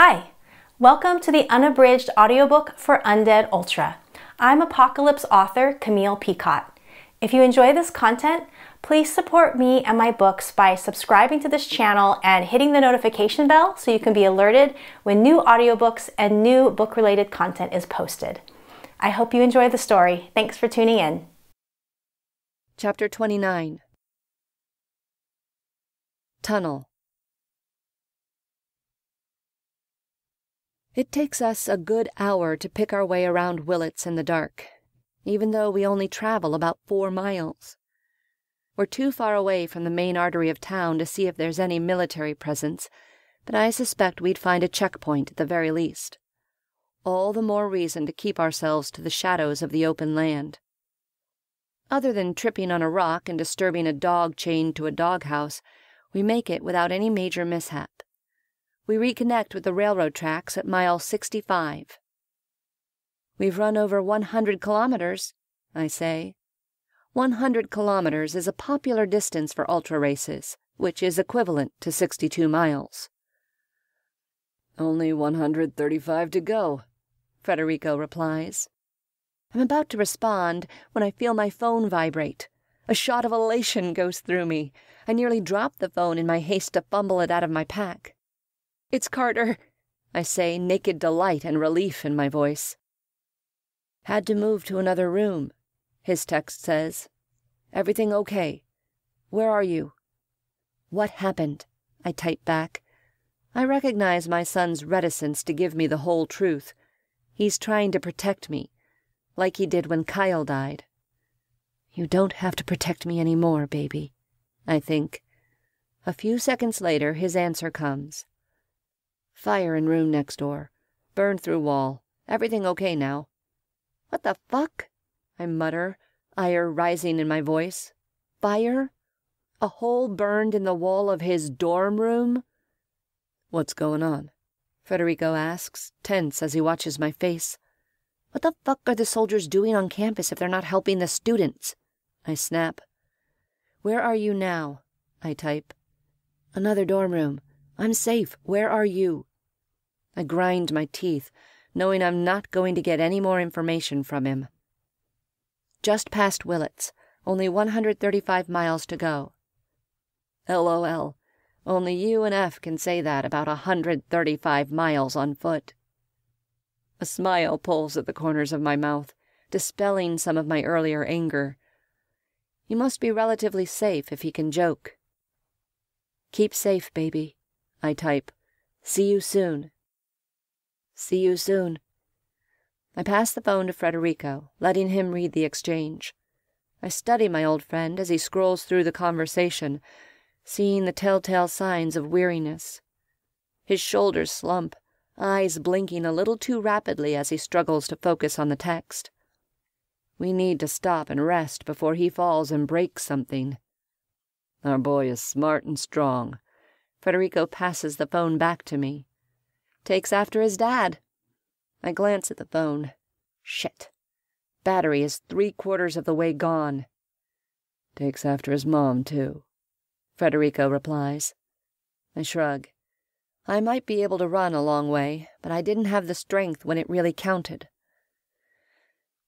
Hi, welcome to the Unabridged Audiobook for Undead Ultra. I'm Apocalypse author Camille Picott. If you enjoy this content, please support me and my books by subscribing to this channel and hitting the notification bell so you can be alerted when new audiobooks and new book-related content is posted. I hope you enjoy the story. Thanks for tuning in. Chapter 29. Tunnel. It takes us a good hour to pick our way around Willits in the dark, even though we only travel about 4 miles. We're too far away from the main artery of town to see if there's any military presence, but I suspect we'd find a checkpoint at the very least. All the more reason to keep ourselves to the shadows of the open land. Other than tripping on a rock and disturbing a dog chained to a doghouse, we make it without any major mishap. We reconnect with the railroad tracks at mile 65. We've run over 100 kilometers, I say. 100 kilometers is a popular distance for ultra races, which is equivalent to 62 miles. "Only 135 to go," Federico replies. I'm about to respond when I feel my phone vibrate. A shot of elation goes through me. I nearly drop the phone in my haste to fumble it out of my pack. "It's Carter," I say, naked delight and relief in my voice. "Had to move to another room," his text says. "Everything okay? Where are you?" "What happened?" I type back. I recognize my son's reticence to give me the whole truth. He's trying to protect me, like he did when Kyle died. "You don't have to protect me anymore, baby," I think. A few seconds later, his answer comes. "Fire in room next door. Burned through wall. Everything okay now." "What the fuck?" I mutter, ire rising in my voice. "Fire? A hole burned in the wall of his dorm room?" "What's going on?" Federico asks, tense as he watches my face. "What the fuck are the soldiers doing on campus if they're not helping the students?" I snap. "Where are you now?" I type. "Another dorm room. I'm safe. Where are you?" I grind my teeth, knowing I'm not going to get any more information from him. "Just past Willits. Only 135 miles to go." LOL. Only you and F can say that about 135 miles on foot. A smile pulls at the corners of my mouth, dispelling some of my earlier anger. He must be relatively safe if he can joke. "Keep safe, baby," I type. "See you soon." "See you soon." I pass the phone to Federico, letting him read the exchange. I study my old friend as he scrolls through the conversation, seeing the telltale signs of weariness. His shoulders slump, eyes blinking a little too rapidly as he struggles to focus on the text. We need to stop and rest before he falls and breaks something. "Our boy is smart and strong." Federico passes the phone back to me. "Takes after his dad." I glance at the phone. Shit. Battery is 3/4 of the way gone. "Takes after his mom, too," Federico replies. I shrug. I might be able to run a long way, but I didn't have the strength when it really counted.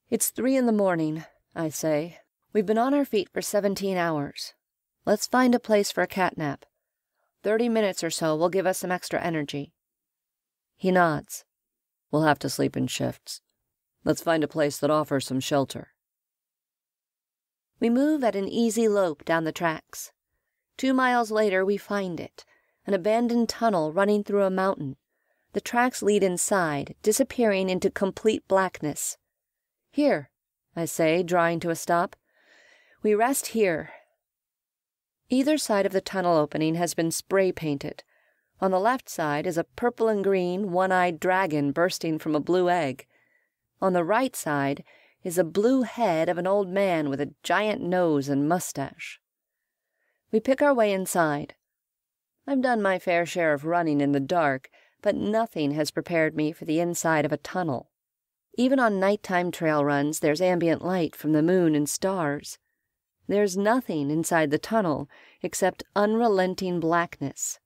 "It's 3 in the morning, I say. We've been on our feet for 17 hours. Let's find a place for a catnap. 30 minutes or so will give us some extra energy." He nods. "We'll have to sleep in shifts. Let's find a place that offers some shelter." We move at an easy lope down the tracks. 2 miles later we find it, an abandoned tunnel running through a mountain. The tracks lead inside, disappearing into complete blackness. "Here," I say, drawing to a stop. "We rest here." Either side of the tunnel opening has been spray-painted. On the left side is a purple and green, one-eyed dragon bursting from a blue egg. On the right side is a blue head of an old man with a giant nose and mustache. We pick our way inside. I've done my fair share of running in the dark, but nothing has prepared me for the inside of a tunnel. Even on nighttime trail runs, there's ambient light from the moon and stars. There's nothing inside the tunnel except unrelenting blackness.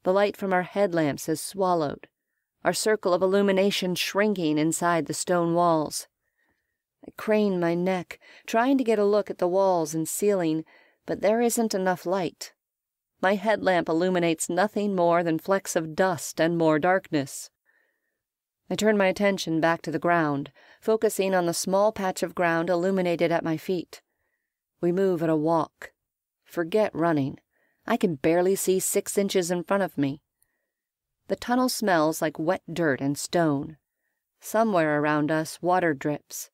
The light from our headlamps is swallowed, our circle of illumination shrinking inside the stone walls. I crane my neck, trying to get a look at the walls and ceiling, but there isn't enough light. My headlamp illuminates nothing more than flecks of dust and more darkness. I turn my attention back to the ground, focusing on the small patch of ground illuminated at my feet. We move at a walk. Forget running. I can barely see 6 inches in front of me. The tunnel smells like wet dirt and stone. Somewhere around us, water drips.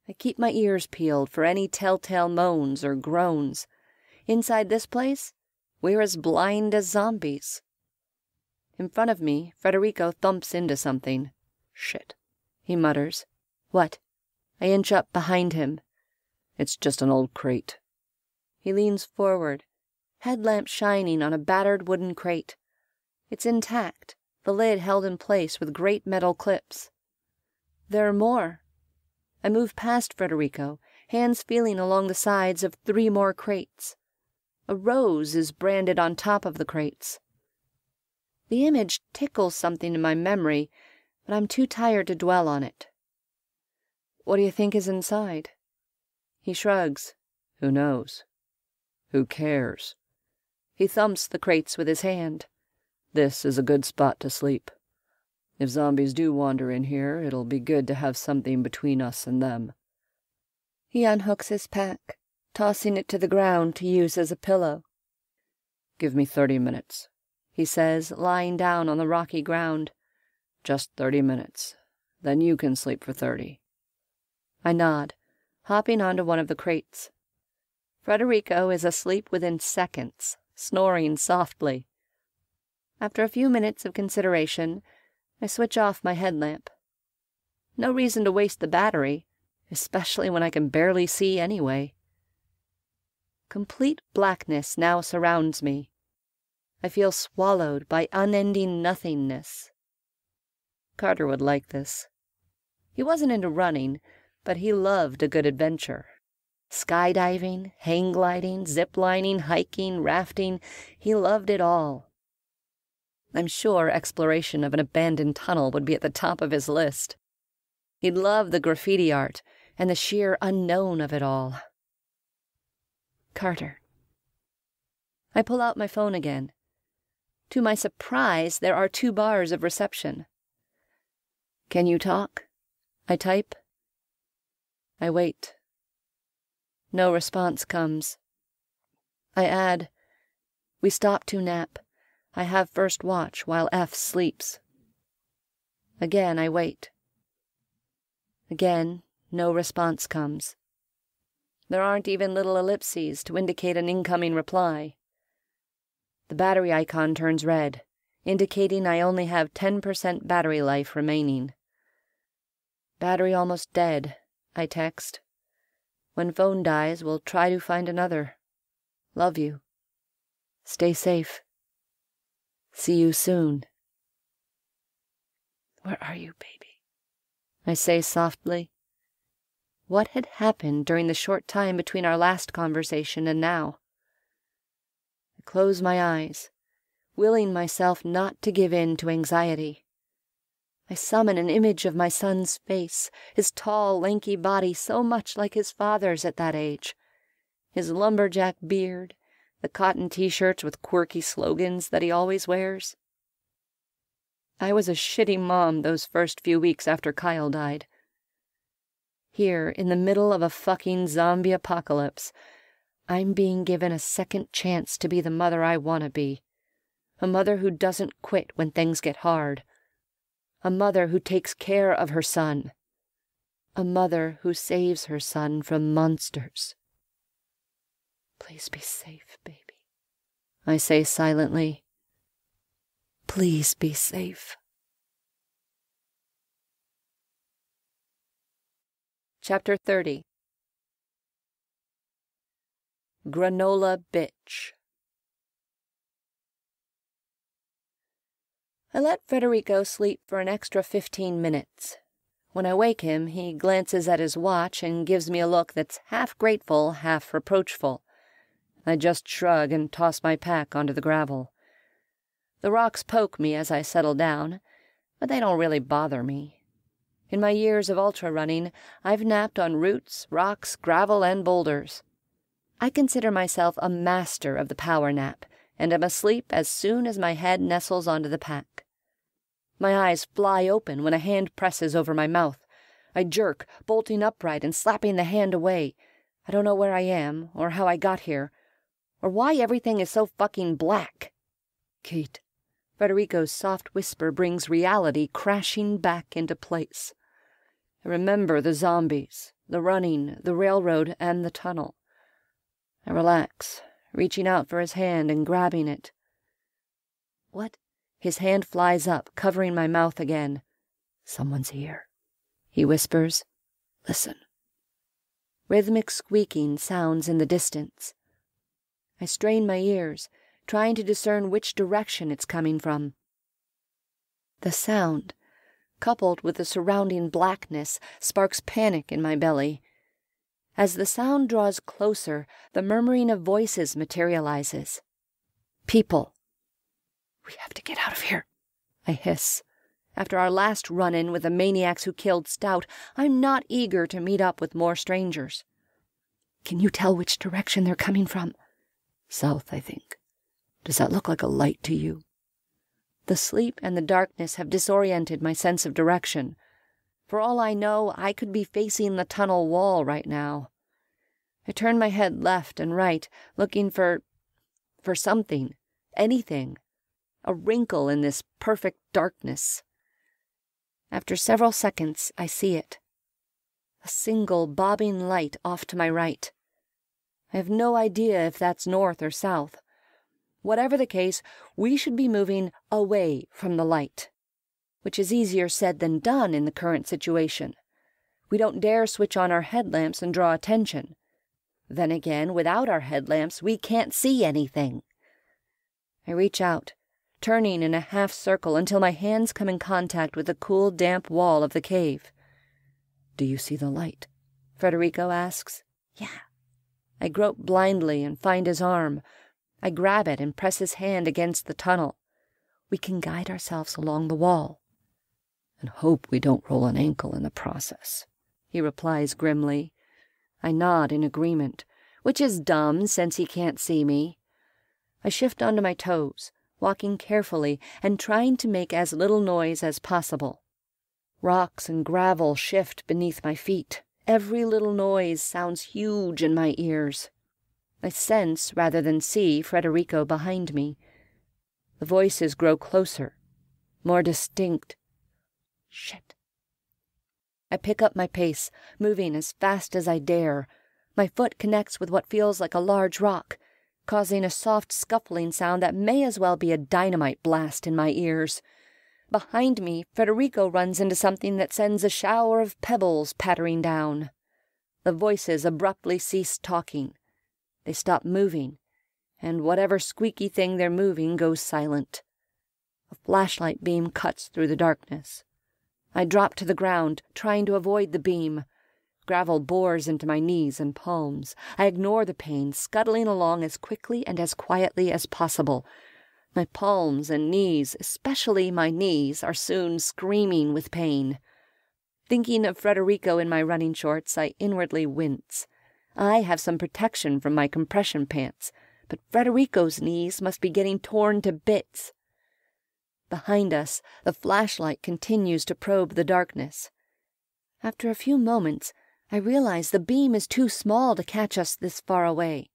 I keep my ears peeled for any telltale moans or groans. Inside this place, we're as blind as zombies. In front of me, Federico thumps into something. "Shit," he mutters. "What?" I inch up behind him. "It's just an old crate." He leans forward, headlamp shining on a battered wooden crate. It's intact, the lid held in place with great metal clips. There are more. I move past Federico, hands feeling along the sides of 3 more crates. A rose is branded on top of the crates. The image tickles something in my memory, but I'm too tired to dwell on it. "What do you think is inside?" He shrugs. "Who knows? Who cares?" He thumps the crates with his hand. "This is a good spot to sleep. If zombies do wander in here, it'll be good to have something between us and them." He unhooks his pack, tossing it to the ground to use as a pillow. "Give me 30 minutes, he says, lying down on the rocky ground. "Just 30 minutes. Then you can sleep for 30. I nod, hopping onto one of the crates. Federico is asleep within seconds, snoring softly. After a few minutes of consideration, I switch off my headlamp. No reason to waste the battery, especially when I can barely see anyway. Complete blackness now surrounds me. I feel swallowed by unending nothingness. Carter would like this. He wasn't into running, but he loved a good adventure. Skydiving, hang gliding, zip-lining, hiking, rafting, he loved it all. I'm sure exploration of an abandoned tunnel would be at the top of his list. He'd love the graffiti art and the sheer unknown of it all. Carter. I pull out my phone again. To my surprise, there are 2 bars of reception. "Can you talk?" I type. I wait. No response comes. I add, "We stop to nap. I have first watch while F sleeps." Again I wait. Again, no response comes. There aren't even little ellipses to indicate an incoming reply. The battery icon turns red, indicating I only have 10% battery life remaining. "Battery almost dead," I text. "When phone dies, we'll try to find another. Love you. Stay safe. See you soon." "Where are you, baby?" I say softly. What had happened during the short time between our last conversation and now? I close my eyes, willing myself not to give in to anxiety. I summon an image of my son's face, his tall, lanky body so much like his father's at that age, his lumberjack beard, the cotton t-shirts with quirky slogans that he always wears. I was a shitty mom those first few weeks after Kyle died. Here, in the middle of a fucking zombie apocalypse, I'm being given a second chance to be the mother I want to be. A mother who doesn't quit when things get hard. A mother who takes care of her son. A mother who saves her son from monsters. Please be safe, baby, I say silently. Please be safe. Chapter 30. Granola Bitch. I let Federico sleep for an extra 15 minutes. When I wake him, he glances at his watch and gives me a look that's half grateful, half reproachful. I just shrug and toss my pack onto the gravel. The rocks poke me as I settle down, but they don't really bother me. In my years of ultra running, I've napped on roots, rocks, gravel, and boulders. I consider myself a master of the power nap, and am asleep as soon as my head nestles onto the pack. My eyes fly open when a hand presses over my mouth. I jerk, bolting upright and slapping the hand away. I don't know where I am, or how I got here, or why everything is so fucking black. Kate. Federico's soft whisper brings reality crashing back into place. I remember the zombies, the running, the railroad, and the tunnel. I relax, reaching out for his hand and grabbing it. What? His hand flies up, covering my mouth again. Someone's here, he whispers. Listen. Rhythmic squeaking sounds in the distance. I strain my ears, trying to discern which direction it's coming from. The sound, coupled with the surrounding blackness, sparks panic in my belly. As the sound draws closer, the murmuring of voices materializes. People. We have to get out of here, I hiss. After our last run-in with the maniacs who killed Stout, I'm not eager to meet up with more strangers. Can you tell which direction they're coming from? South, I think. Does that look like a light to you? The sleep and the darkness have disoriented my sense of direction. For all I know, I could be facing the tunnel wall right now. I turn my head left and right, looking for something, anything, a wrinkle in this perfect darkness. After several seconds, I see it. A single bobbing light off to my right. I have no idea if that's north or south. Whatever the case, we should be moving away from the light, which is easier said than done in the current situation. We don't dare switch on our headlamps and draw attention. Then again, without our headlamps, we can't see anything. I reach out, turning in a half circle until my hands come in contact with the cool, damp wall of the cave. Do you see the light? Federico asks. Yeah. I grope blindly and find his arm. I grab it and press his hand against the tunnel. We can guide ourselves along the wall. And hope we don't roll an ankle in the process, he replies grimly. I nod in agreement, which is dumb since he can't see me. I shift onto my toes, walking carefully and trying to make as little noise as possible. Rocks and gravel shift beneath my feet. Every little noise sounds huge in my ears. I sense, rather than see, Federico behind me. The voices grow closer, more distinct. Shit. I pick up my pace, moving as fast as I dare. My foot connects with what feels like a large rock, causing a soft scuffling sound that may as well be a dynamite blast in my ears. Behind me, Federico runs into something that sends a shower of pebbles pattering down. The voices abruptly cease talking. They stop moving, and whatever squeaky thing they're moving goes silent. A flashlight beam cuts through the darkness. I drop to the ground, trying to avoid the beam. Gravel bores into my knees and palms. I ignore the pain, scuttling along as quickly and as quietly as possible. My palms and knees, especially my knees, are soon screaming with pain. Thinking of Federico in my running shorts, I inwardly wince. I have some protection from my compression pants, but Federico's knees must be getting torn to bits. Behind us, the flashlight continues to probe the darkness. After a few moments, I realize the beam is too small to catch us this far away.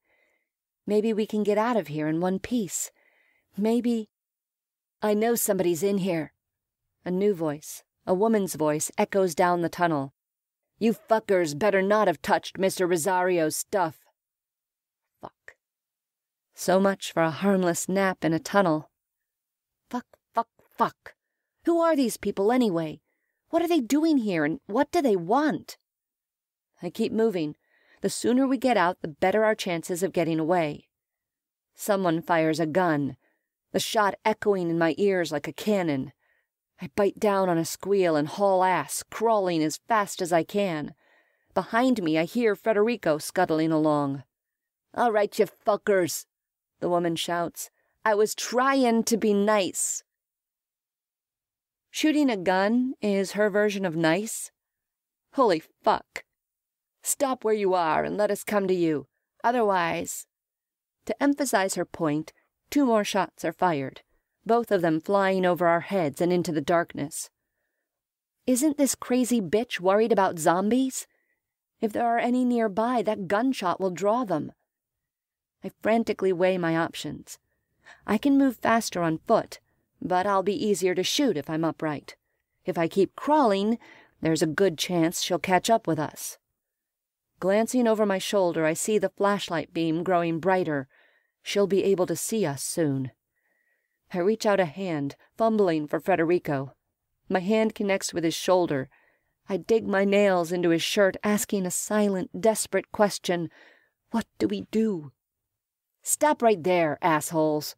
Maybe we can get out of here in one piece. Maybe... I know somebody's in here. A new voice, a woman's voice, echoes down the tunnel. You fuckers better not have touched Mr. Rosario's stuff. Fuck. So much for a harmless nap in a tunnel. Fuck, fuck, fuck. Who are these people anyway? What are they doing here, and what do they want? I keep moving. The sooner we get out, the better our chances of getting away. Someone fires a gun, the shot echoing in my ears like a cannon. I bite down on a squeal and haul ass, crawling as fast as I can. Behind me, I hear Federico scuttling along. All right, you fuckers, the woman shouts. I was trying to be nice. Shooting a gun is her version of nice? Holy fuck. Stop where you are and let us come to you. Otherwise... To emphasize her point, 2 more shots are fired, both of them flying over our heads and into the darkness. Isn't this crazy bitch worried about zombies? If there are any nearby, that gunshot will draw them. I frantically weigh my options. I can move faster on foot, but I'll be easier to shoot if I'm upright. If I keep crawling, there's a good chance she'll catch up with us. Glancing over my shoulder, I see the flashlight beam growing brighter. She'll be able to see us soon. I reach out a hand, fumbling for Federico. My hand connects with his shoulder. I dig my nails into his shirt, asking a silent, desperate question. What do we do? Stop right there, assholes.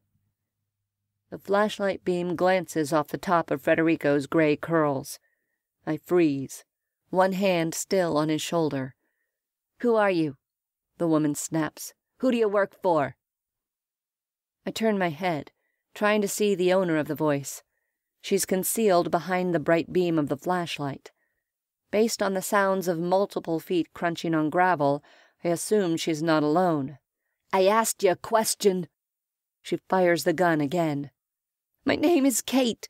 The flashlight beam glances off the top of Federico's gray curls. I freeze, one hand still on his shoulder. Who are you? The woman snaps. Who do you work for? I turn my head, trying to see the owner of the voice. She's concealed behind the bright beam of the flashlight. Based on the sounds of multiple feet crunching on gravel, I assume she's not alone. I asked you a question. She fires the gun again. My name is Kate,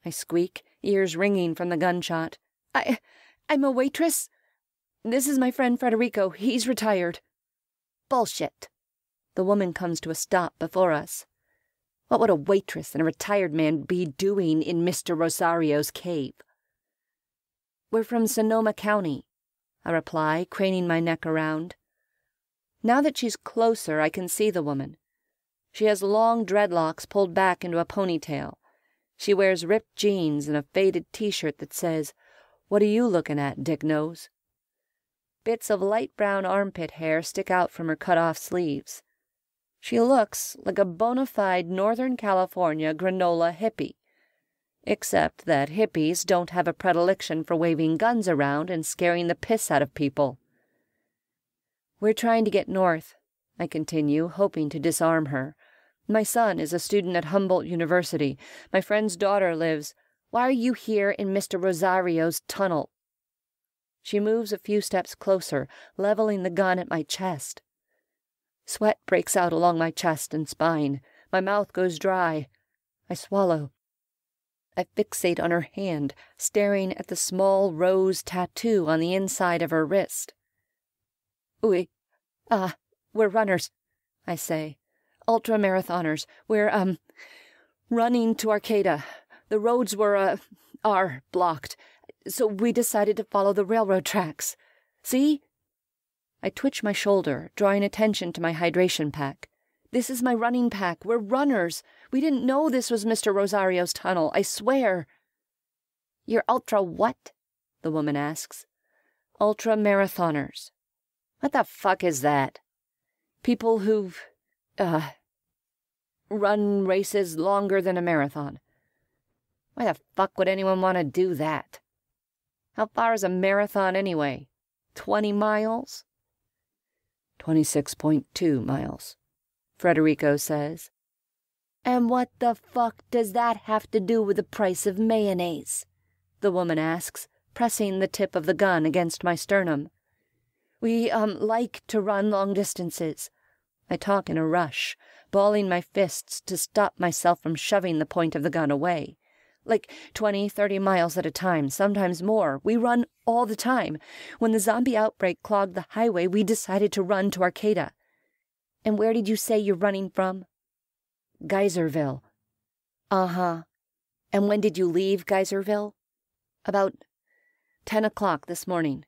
I squeak, ears ringing from the gunshot. I'm a waitress. This is my friend Federico. He's retired. Bullshit. The woman comes to a stop before us. What would a waitress and a retired man be doing in Mr. Rosario's cave? We're from Sonoma County, I reply, craning my neck around. Now that she's closer, I can see the woman. She has long dreadlocks pulled back into a ponytail. She wears ripped jeans and a faded t-shirt that says, "What are you looking at, Dick Nose?" Bits of light brown armpit hair stick out from her cut-off sleeves. She looks like a bona fide Northern California granola hippie, except that hippies don't have a predilection for waving guns around and scaring the piss out of people. We're trying to get north, I continue, hoping to disarm her. My son is a student at Humboldt University. My friend's daughter lives. Why are you here in Mr. Rosario's tunnel? She moves a few steps closer, leveling the gun at my chest. Sweat breaks out along my chest and spine. My mouth goes dry. I swallow. I fixate on her hand, staring at the small rose tattoo on the inside of her wrist. We're runners, I say. Ultra-marathoners. We're, running to Arcata. The roads are blocked, so we decided to follow the railroad tracks. See? I twitch my shoulder, drawing attention to my hydration pack. This is my running pack. We're runners. We didn't know this was Mr. Rosario's tunnel, I swear. You're ultra what? The woman asks. Ultra-marathoners. What the fuck is that? People who've, run races longer than a marathon. Why the fuck would anyone want to do that? How far is a marathon anyway? 20 miles? 26.2 miles, Federico says. And what the fuck does that have to do with the price of mayonnaise? The woman asks, pressing the tip of the gun against my sternum. We, like to run long distances. I talk in a rush, balling my fists to stop myself from shoving the point of the gun away. Like 20, 30 miles at a time, sometimes more. We run all the time. When the zombie outbreak clogged the highway, we decided to run to Arcata. And where did you say you're running from? Geyserville. Uh-huh. And when did you leave Geyserville? About 10 o'clock this morning.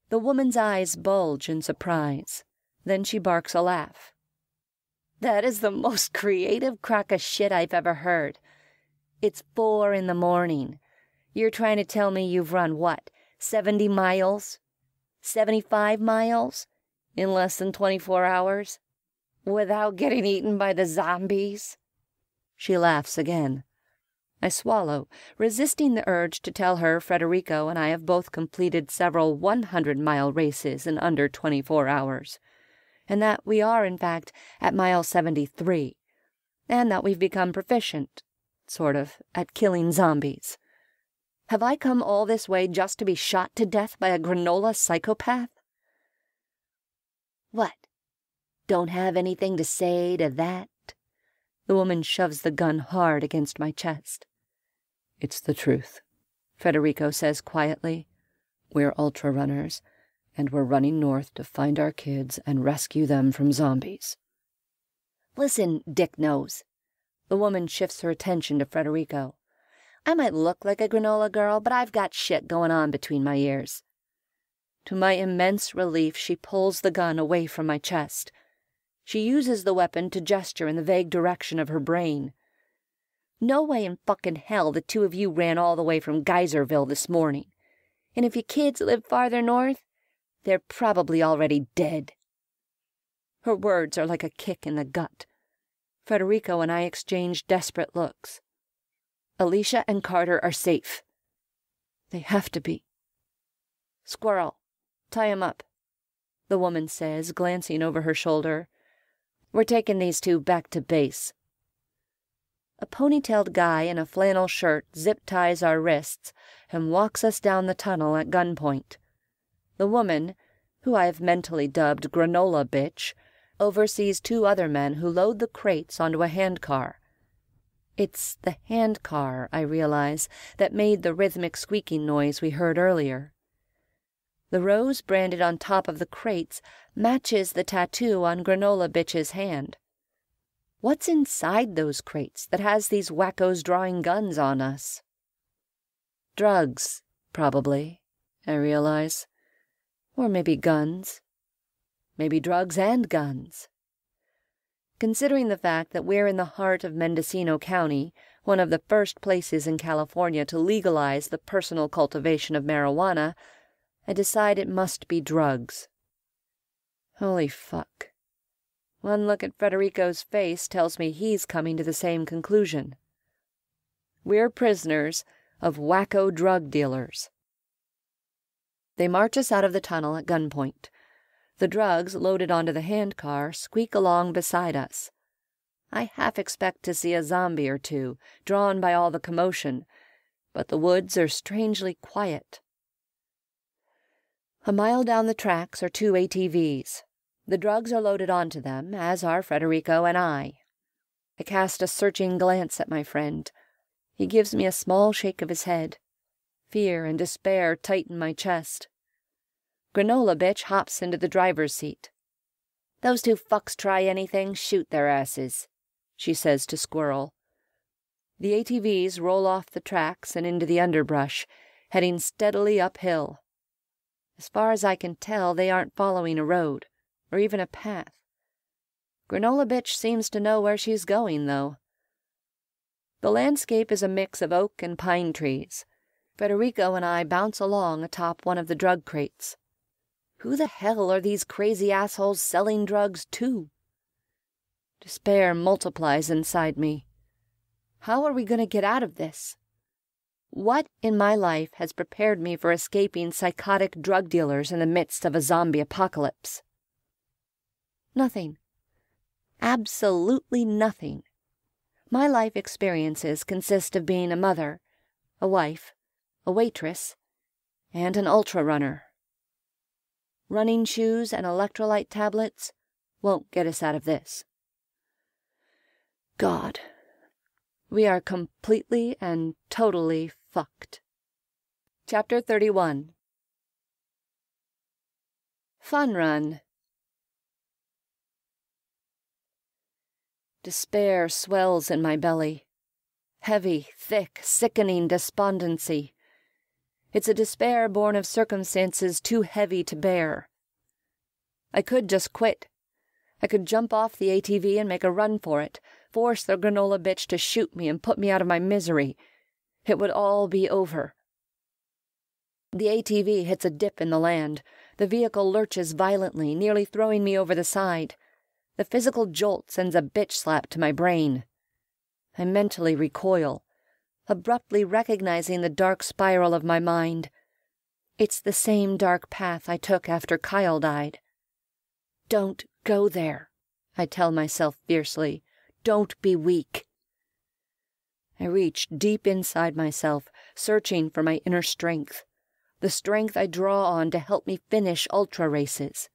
The woman's eyes bulge in surprise. Then she barks a laugh. That is the most creative crock of shit I've ever heard. It's 4 in the morning. You're trying to tell me you've run, what, 70 miles? 75 miles? In less than 24 hours? Without getting eaten by the zombies? She laughs again. I swallow, resisting the urge to tell her Federico and I have both completed several 100-mile races in under 24 hours, and that we are, in fact, at mile 73, and that we've become proficient, sort of, at killing zombies. Have I come all this way just to be shot to death by a granola psychopath? What? Don't have anything to say to that? The woman shoves the gun hard against my chest. It's the truth, Federico says quietly. We're Ultra runners, and we're running north to find our kids and rescue them from zombies. Listen, Dick Nose. The woman shifts her attention to Federico. I might look like a granola girl, but I've got shit going on between my ears. To my immense relief, she pulls the gun away from my chest. She uses the weapon to gesture in the vague direction of her brain. No way in fucking hell the two of you ran all the way from Geyserville this morning. And if your kids live farther north, they're probably already dead. Her words are like a kick in the gut. Federico and I exchange desperate looks. Alicia and Carter are safe. They have to be. Squirrel, tie him up, the woman says, glancing over her shoulder. We're taking these two back to base. A ponytailed guy in a flannel shirt zip-ties our wrists and walks us down the tunnel at gunpoint. The woman, who I have mentally dubbed Granola Bitch, oversees two other men who load the crates onto a handcar. It's the handcar, I realize, that made the rhythmic squeaking noise we heard earlier. The rose branded on top of the crates matches the tattoo on Granola Bitch's hand. What's inside those crates that has these wackos drawing guns on us? Drugs, probably, I realize. Or maybe guns. Maybe drugs and guns. Considering the fact that we're in the heart of Mendocino County, one of the first places in California to legalize the personal cultivation of marijuana, I decide it must be drugs. Holy fuck. One look at Federico's face tells me he's coming to the same conclusion. We're prisoners of wacko drug dealers. They march us out of the tunnel at gunpoint. The drugs, loaded onto the handcar, squeak along beside us. I half expect to see a zombie or two, drawn by all the commotion, but the woods are strangely quiet. A mile down the tracks are two ATVs. The drugs are loaded onto them, as are Federico and I. I cast a searching glance at my friend. He gives me a small shake of his head. Fear and despair tighten my chest. Granola Bitch hops into the driver's seat. Those two fucks try anything, shoot their asses, she says to Squirrel. The ATVs roll off the tracks and into the underbrush, heading steadily uphill. As far as I can tell, they aren't following a road, or even a path. Granola Bitch seems to know where she's going, though. The landscape is a mix of oak and pine trees. Federico and I bounce along atop one of the drug crates. Who the hell are these crazy assholes selling drugs to? Despair multiplies inside me. How are we going to get out of this? What in my life has prepared me for escaping psychotic drug dealers in the midst of a zombie apocalypse? Nothing. Absolutely nothing. My life experiences consist of being a mother, a wife, a waitress, and an ultra runner. Running shoes and electrolyte tablets won't get us out of this. God, we are completely and totally fucked. Chapter 31. Fun Run. Despair swells in my belly. Heavy, thick, sickening despondency. It's a despair born of circumstances too heavy to bear. I could just quit. I could jump off the ATV and make a run for it, force the Granola Bitch to shoot me and put me out of my misery. It would all be over. The ATV hits a dip in the land. The vehicle lurches violently, nearly throwing me over the side. The physical jolt sends a bitch slap to my brain. I mentally recoil, abruptly recognizing the dark spiral of my mind. It's the same dark path I took after Kyle died. Don't go there, I tell myself fiercely. Don't be weak. I reach deep inside myself, searching for my inner strength, the strength I draw on to help me finish ultra races.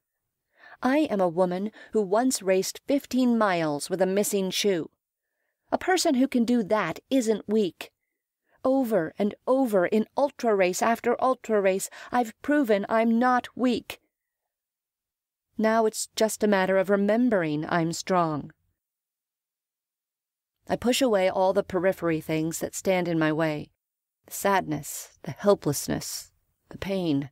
I am a woman who once raced 15 miles with a missing shoe. A person who can do that isn't weak. Over and over in ultra race after ultra race, I've proven I'm not weak. Now it's just a matter of remembering I'm strong. I push away all the periphery things that stand in my way, the sadness, the helplessness, the pain.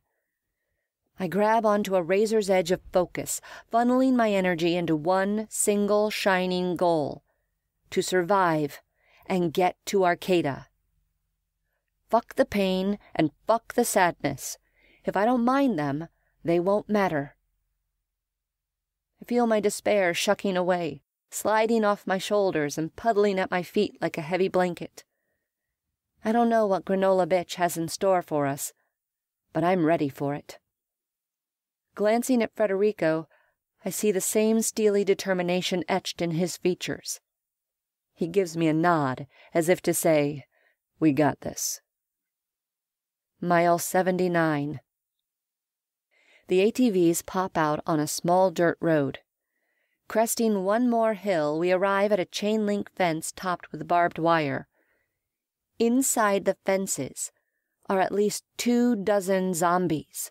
I grab onto a razor's edge of focus, funneling my energy into one single shining goal: to survive and get to Arcata. Fuck the pain and fuck the sadness. If I don't mind them, they won't matter. I feel my despair shucking away, sliding off my shoulders and puddling at my feet like a heavy blanket. I don't know what Granola Bitch has in store for us, but I'm ready for it. Glancing at Federico, I see the same steely determination etched in his features. He gives me a nod, as if to say, "We got this." Mile 79. The ATVs pop out on a small dirt road. Cresting one more hill, we arrive at a chain-link fence topped with barbed wire. Inside the fences are at least 24 zombies.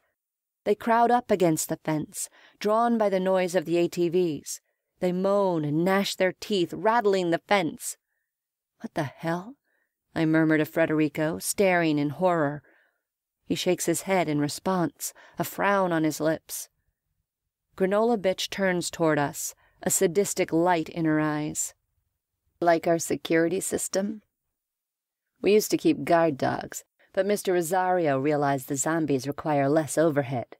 They crowd up against the fence, drawn by the noise of the ATVs. They moan and gnash their teeth, rattling the fence. "What the hell?" I murmur to Federico, staring in horror. He shakes his head in response, a frown on his lips. Granola Bitch turns toward us, a sadistic light in her eyes. "Like our security system? We used to keep guard dogs, but Mr. Rosario realized the zombies require less overhead.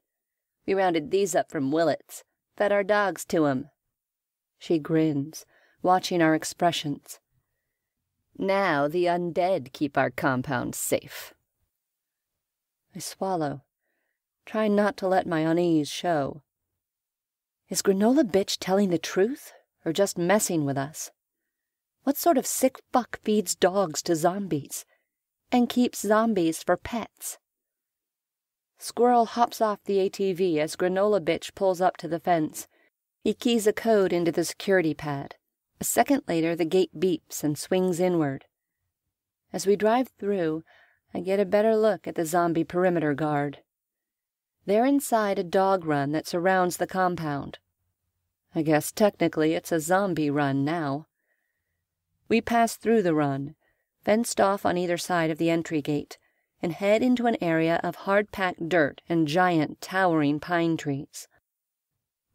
We rounded these up from Willits, fed our dogs to 'em." She grins, watching our expressions. "Now the undead keep our compound safe." I swallow, trying not to let my unease show. Is Granola Bitch telling the truth, or just messing with us? What sort of sick fuck feeds dogs to zombies, and keeps zombies for pets? Squirrel hops off the ATV as Granola Bitch pulls up to the fence. He keys a code into the security pad. A second later, the gate beeps and swings inward. As we drive through, I get a better look at the zombie perimeter guard. They're inside a dog run that surrounds the compound. I guess technically it's a zombie run now. We pass through the run, fenced off on either side of the entry gate, and head into an area of hard-packed dirt and giant, towering pine trees.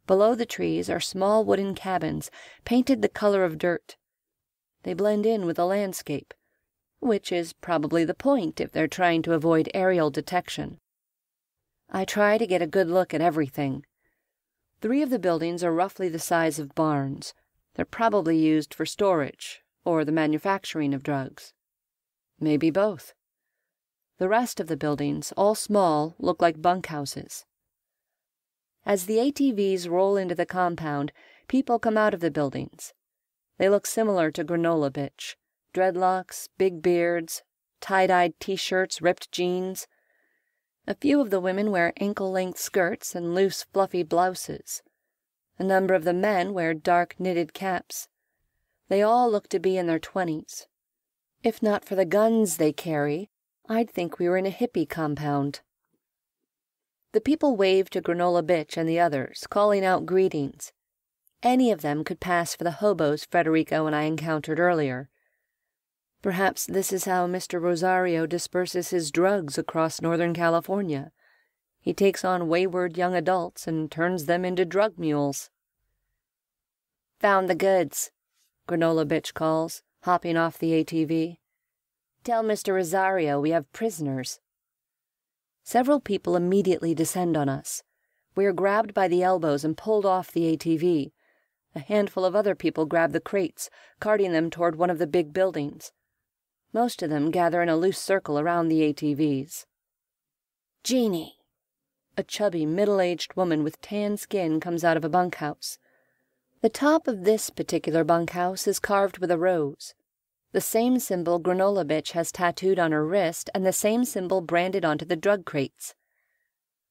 Below the trees are small wooden cabins, painted the color of dirt. They blend in with the landscape, which is probably the point if they're trying to avoid aerial detection. I try to get a good look at everything. 3 of the buildings are roughly the size of barns. They're probably used for storage or the manufacturing of drugs. Maybe both. The rest of the buildings, all small, look like bunkhouses. As the ATVs roll into the compound, people come out of the buildings. They look similar to Granola Bitch. Dreadlocks, big beards, tie-dyed t-shirts, ripped jeans. A few of the women wear ankle-length skirts and loose, fluffy blouses. A number of the men wear dark, knitted caps. They all look to be in their 20s. If not for the guns they carry, I'd think we were in a hippie compound. The people wave to Granola Bitch and the others, calling out greetings. Any of them could pass for the hobos Federico and I encountered earlier. Perhaps this is how Mr. Rosario disperses his drugs across Northern California. He takes on wayward young adults and turns them into drug mules. "Found the goods," Granola Bitch calls, hopping off the ATV. "Tell Mr. Rosario we have prisoners." Several people immediately descend on us. We are grabbed by the elbows and pulled off the ATV. A handful of other people grab the crates, carting them toward one of the big buildings. Most of them gather in a loose circle around the ATVs. "Jeannie!" A chubby, middle-aged woman with tan skin comes out of a bunkhouse. The top of this particular bunkhouse is carved with a rose. The same symbol Granola Bitch has tattooed on her wrist and the same symbol branded onto the drug crates.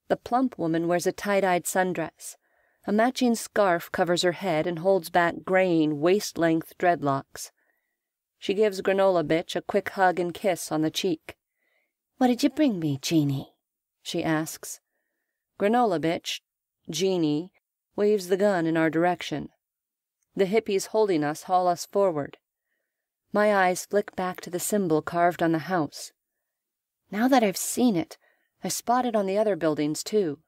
The plump woman wears a tie-dyed sundress. A matching scarf covers her head and holds back graying, waist-length dreadlocks. She gives Granola Bitch a quick hug and kiss on the cheek. "What did you bring me, Jeannie?" she asks. Granola Bitch, Jeannie, waves the gun in our direction. The hippies holding us haul us forward. My eyes flick back to the symbol carved on the house. Now that I've seen it, I spot it on the other buildings, too.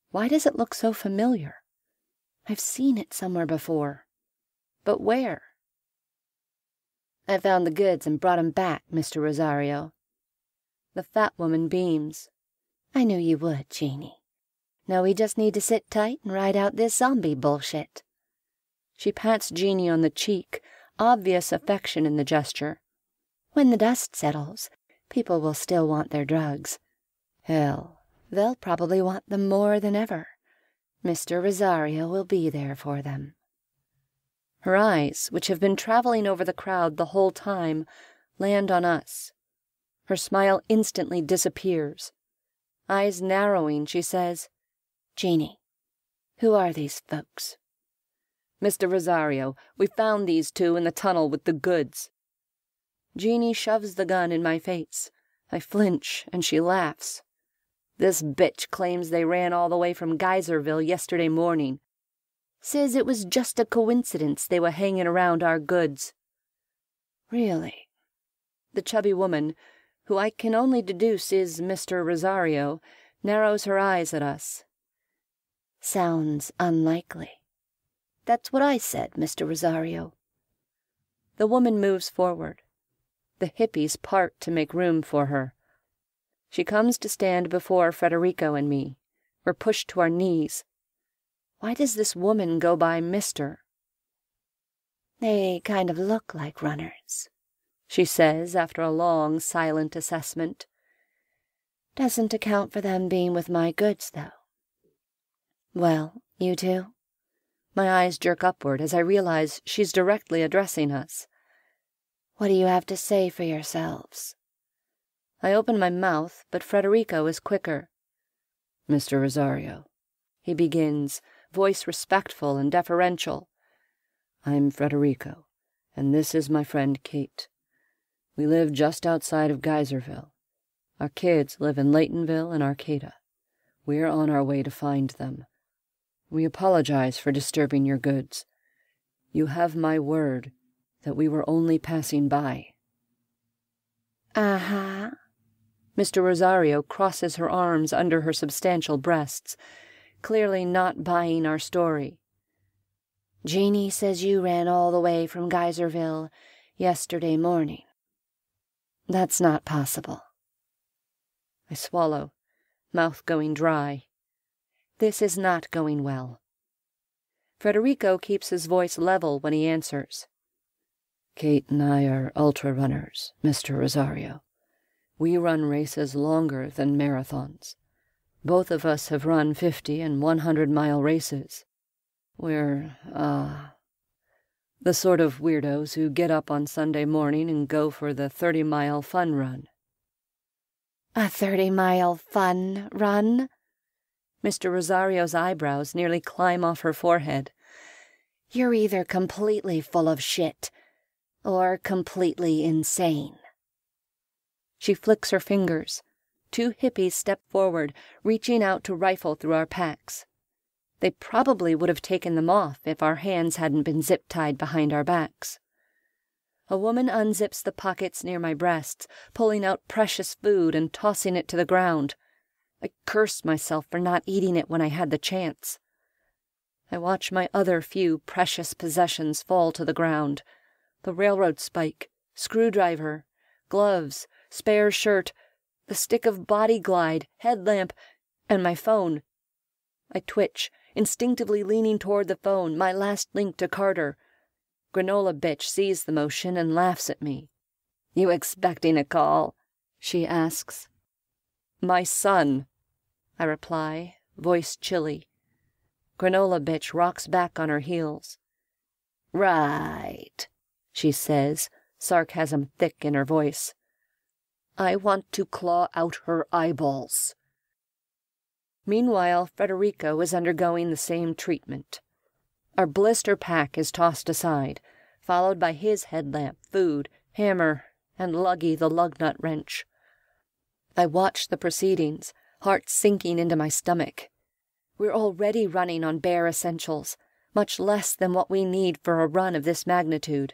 Why does it look so familiar? I've seen it somewhere before. But where? "I found the goods and brought 'em back, Mr. Rosario." The fat woman beams. "I knew you would, Jeannie. Now we just need to sit tight and ride out this zombie bullshit." She pats Jeannie on the cheek, obvious affection in the gesture. "When the dust settles, people will still want their drugs. Hell, they'll probably want them more than ever. Mr. Rosario will be there for them." Her eyes, which have been traveling over the crowd the whole time, land on us. Her smile instantly disappears. Eyes narrowing, she says, "Jeannie, who are these folks?" "Mr. Rosario, we found these two in the tunnel with the goods." Jeannie shoves the gun in my face. I flinch, and she laughs. "This bitch claims they ran all the way from Geyserville yesterday morning. Says it was just a coincidence they were hanging around our goods." "Really?" The chubby woman, who I can only deduce is Mr. Rosario, narrows her eyes at us. "Sounds unlikely." "That's what I said, Mr. Rosario." The woman moves forward. The hippies part to make room for her. She comes to stand before Federico and me. We're pushed to our knees. Why does this woman go by Mr.? "They kind of look like runners," she says after a long, silent assessment. "Doesn't account for them being with my goods, though." "Well, you two?" My eyes jerk upward as I realize she's directly addressing us. "What do you have to say for yourselves?" I open my mouth, but Federico is quicker. "Mr. Rosario," he begins, voice respectful and deferential. "I'm Federico, and this is my friend Kate. We live just outside of Geyserville. Our kids live in Laytonville and Arcata. We're on our way to find them. We apologize for disturbing your goods. You have my word that we were only passing by." "Uh-huh." Mr. Rosario crosses her arms under her substantial breasts, clearly not buying our story. "Jeannie says you ran all the way from Geyserville yesterday morning." "That's not possible." I swallow, mouth going dry. This is not going well. Federico keeps his voice level when he answers. "Kate and I are ultra runners, Mr. Rosario. We run races longer than marathons. Both of us have run 50 and 100-mile races. We're, the sort of weirdos who get up on Sunday morning and go for the 30-mile fun run." "A 30-mile fun run?" Mr. Rosario's eyebrows nearly climb off her forehead. "You're either completely full of shit or completely insane." She flicks her fingers. Two hippies step forward, reaching out to rifle through our packs. They probably would have taken them off if our hands hadn't been zip-tied behind our backs. A woman unzips the pockets near my breasts, pulling out precious food and tossing it to the ground. I curse myself for not eating it when I had the chance. I watch my other few precious possessions fall to the ground. The railroad spike, screwdriver, gloves, spare shirt, the stick of body glide, headlamp, and my phone. I twitch, instinctively leaning toward the phone, my last link to Carter. Granola Bitch sees the motion and laughs at me. "You expecting a call?" she asks. "My son," I reply, voice chilly. Granola Bitch rocks back on her heels. "Right," she says, sarcasm thick in her voice. "I want to claw out her eyeballs." Meanwhile, Federico is undergoing the same treatment. Our blister pack is tossed aside, followed by his headlamp, food, hammer, and Luggy the lugnut wrench. I watch the proceedings, heart sinking into my stomach. We're already running on bare essentials, much less than what we need for a run of this magnitude.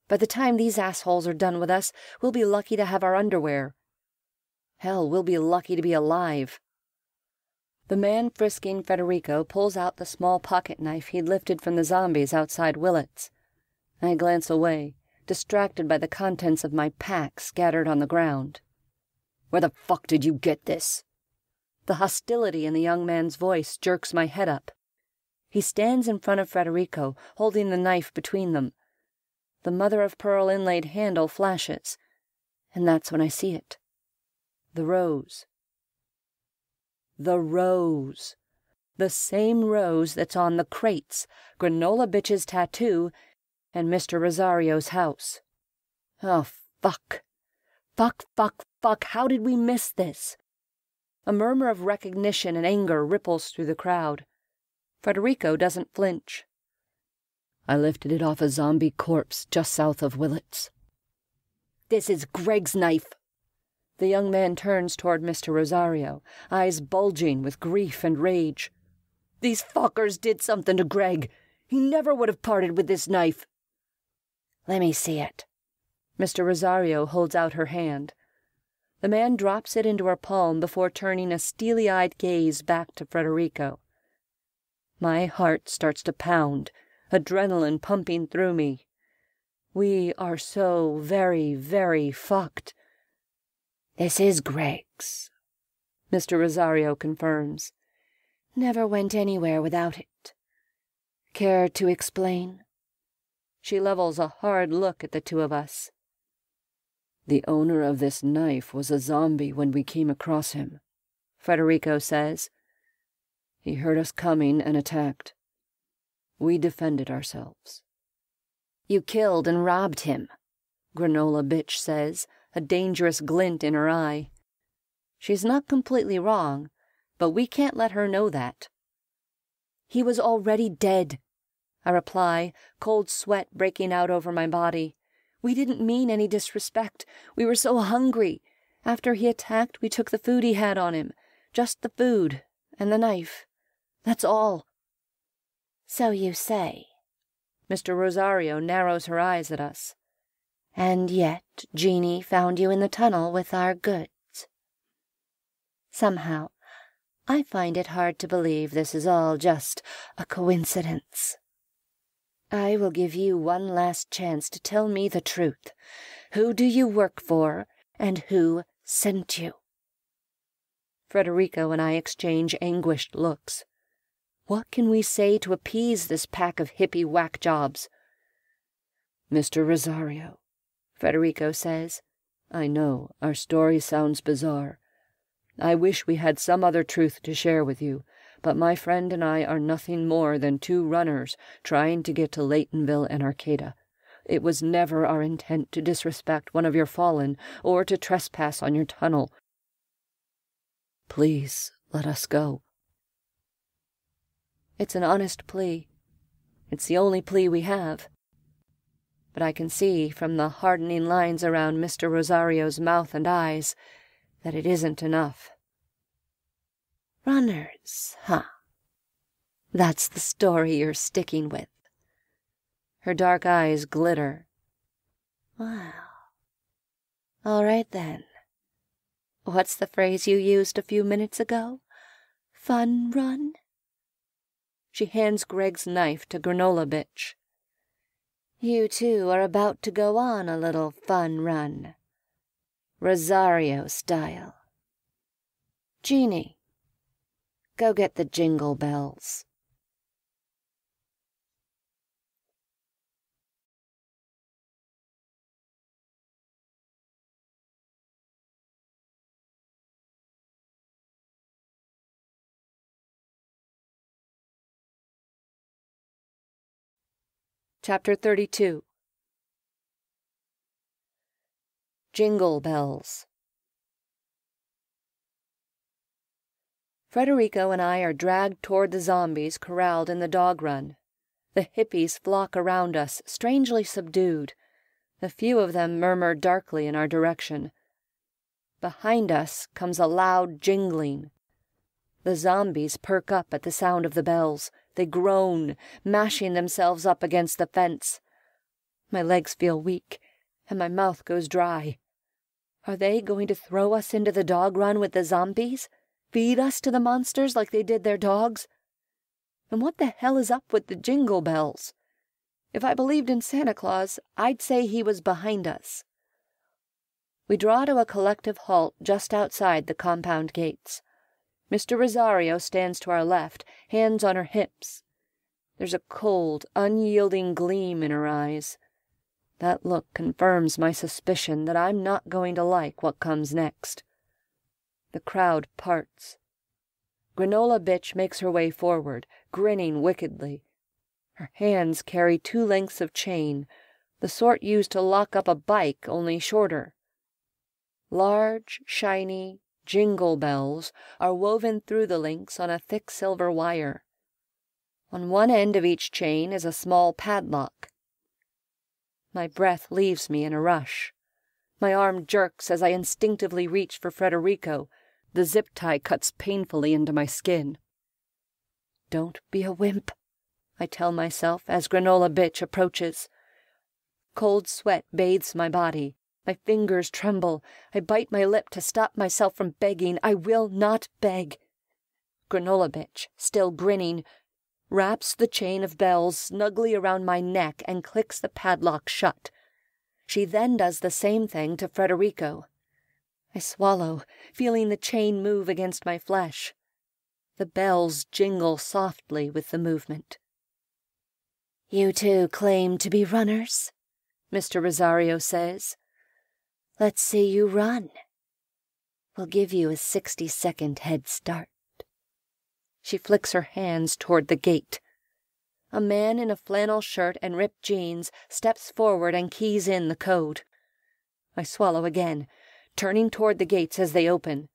By the time these assholes are done with us, we'll be lucky to have our underwear. Hell, we'll be lucky to be alive. The man frisking Federico pulls out the small pocket knife he'd lifted from the zombies outside Willett's. I glance away, distracted by the contents of my pack scattered on the ground. "Where the fuck did you get this?" The hostility in the young man's voice jerks my head up. He stands in front of Federico, holding the knife between them. The mother-of-pearl inlaid handle flashes, and that's when I see it. The rose. The rose. The same rose that's on the crates, Granola Bitch's tattoo, and Mr. Rosario's house. Oh, fuck. Fuck, how did we miss this? A murmur of recognition and anger ripples through the crowd. Federico doesn't flinch. "I lifted it off a zombie corpse just south of Willett's." "This is Greg's knife." The young man turns toward Mr. Rosario, eyes bulging with grief and rage. "These fuckers did something to Greg. He never would have parted with this knife." "Let me see it." Mr. Rosario holds out her hand. The man drops it into her palm before turning a steely-eyed gaze back to Federico. My heart starts to pound, adrenaline pumping through me. We are so very, very fucked. "This is Greg's," Mr. Rosario confirms. "Never went anywhere without it. Care to explain?" She levels a hard look at the two of us. "The owner of this knife was a zombie when we came across him," Federico says. "He heard us coming and attacked. We defended ourselves." "You killed and robbed him," Granola Bitch says, a dangerous glint in her eye. She's not completely wrong, but we can't let her know that. "He was already dead," I reply, cold sweat breaking out over my body. "We didn't mean any disrespect. We were so hungry. After he attacked, we took the food he had on him. Just the food and the knife. That's all." "So you say." Mr. Rosario narrows her eyes at us. "And yet Jeannie found you in the tunnel with our goods. Somehow, I find it hard to believe this is all just a coincidence. I will give you one last chance to tell me the truth. Who do you work for, and who sent you?" Federico and I exchange anguished looks. What can we say to appease this pack of hippie whack jobs? "Mr. Rosario," Federico says, "I know our story sounds bizarre. I wish we had some other truth to share with you, but my friend and I are nothing more than two runners trying to get to Laytonville and Arcata. It was never our intent to disrespect one of your fallen or to trespass on your tunnel. Please let us go." It's an honest plea. It's the only plea we have. But I can see from the hardening lines around Mr. Rosario's mouth and eyes that it isn't enough. "Runners, huh? That's the story you're sticking with." Her dark eyes glitter. "Well, all right then. What's the phrase you used a few minutes ago? Fun run?" She hands Greg's knife to Granola Bitch. "You two are about to go on a little fun run. Rosario style. Jeannie, go get the jingle bells." Chapter 32. Jingle bells. Federico and I are dragged toward the zombies corralled in the dog run. The hippies flock around us, strangely subdued. A few of them murmur darkly in our direction. Behind us comes a loud jingling. The zombies perk up at the sound of the bells. They groan, mashing themselves up against the fence. My legs feel weak, and my mouth goes dry. Are they going to throw us into the dog run with the zombies? Feed us to the monsters like they did their dogs? And what the hell is up with the jingle bells? If I believed in Santa Claus, I'd say he was behind us. We draw to a collective halt just outside the compound gates. Mr. Rosario stands to our left, hands on her hips. There's a cold, unyielding gleam in her eyes. That look confirms my suspicion that I'm not going to like what comes next. The crowd parts. Granola Bitch makes her way forward, grinning wickedly. Her hands carry 2 lengths of chain, the sort used to lock up a bike, only shorter. Large, shiny jingle bells are woven through the links on a thick silver wire. On one end of each chain is a small padlock. My breath leaves me in a rush. My arm jerks as I instinctively reach for Federico. The zip tie cuts painfully into my skin. Don't be a wimp, I tell myself as Granola Bitch approaches. Cold sweat bathes my body. My fingers tremble. I bite my lip to stop myself from begging. I will not beg. Granola Bitch, still grinning, wraps the chain of bells snugly around my neck and clicks the padlock shut. She then does the same thing to Federico. I swallow, feeling the chain move against my flesh. The bells jingle softly with the movement. "You two claim to be runners," Mr. Rosario says. "Let's see you run. We'll give you a 60-second head start." She flicks her hands toward the gate. A man in a flannel shirt and ripped jeans steps forward and keys in the code. I swallow again, turning toward the gates as they open.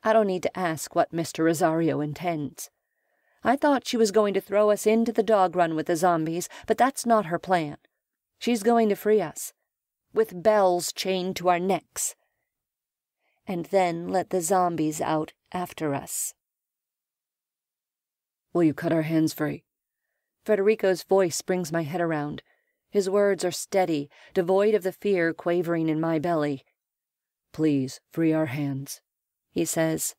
I don't need to ask what Mr. Rosario intends. I thought she was going to throw us into the dog run with the zombies, but that's not her plan. She's going to free us, with bells chained to our necks, and then let the zombies out after us. "Will you cut our hands free?" Federico's voice brings my head around. His words are steady, devoid of the fear quavering in my belly. "Please, free our hands," he says.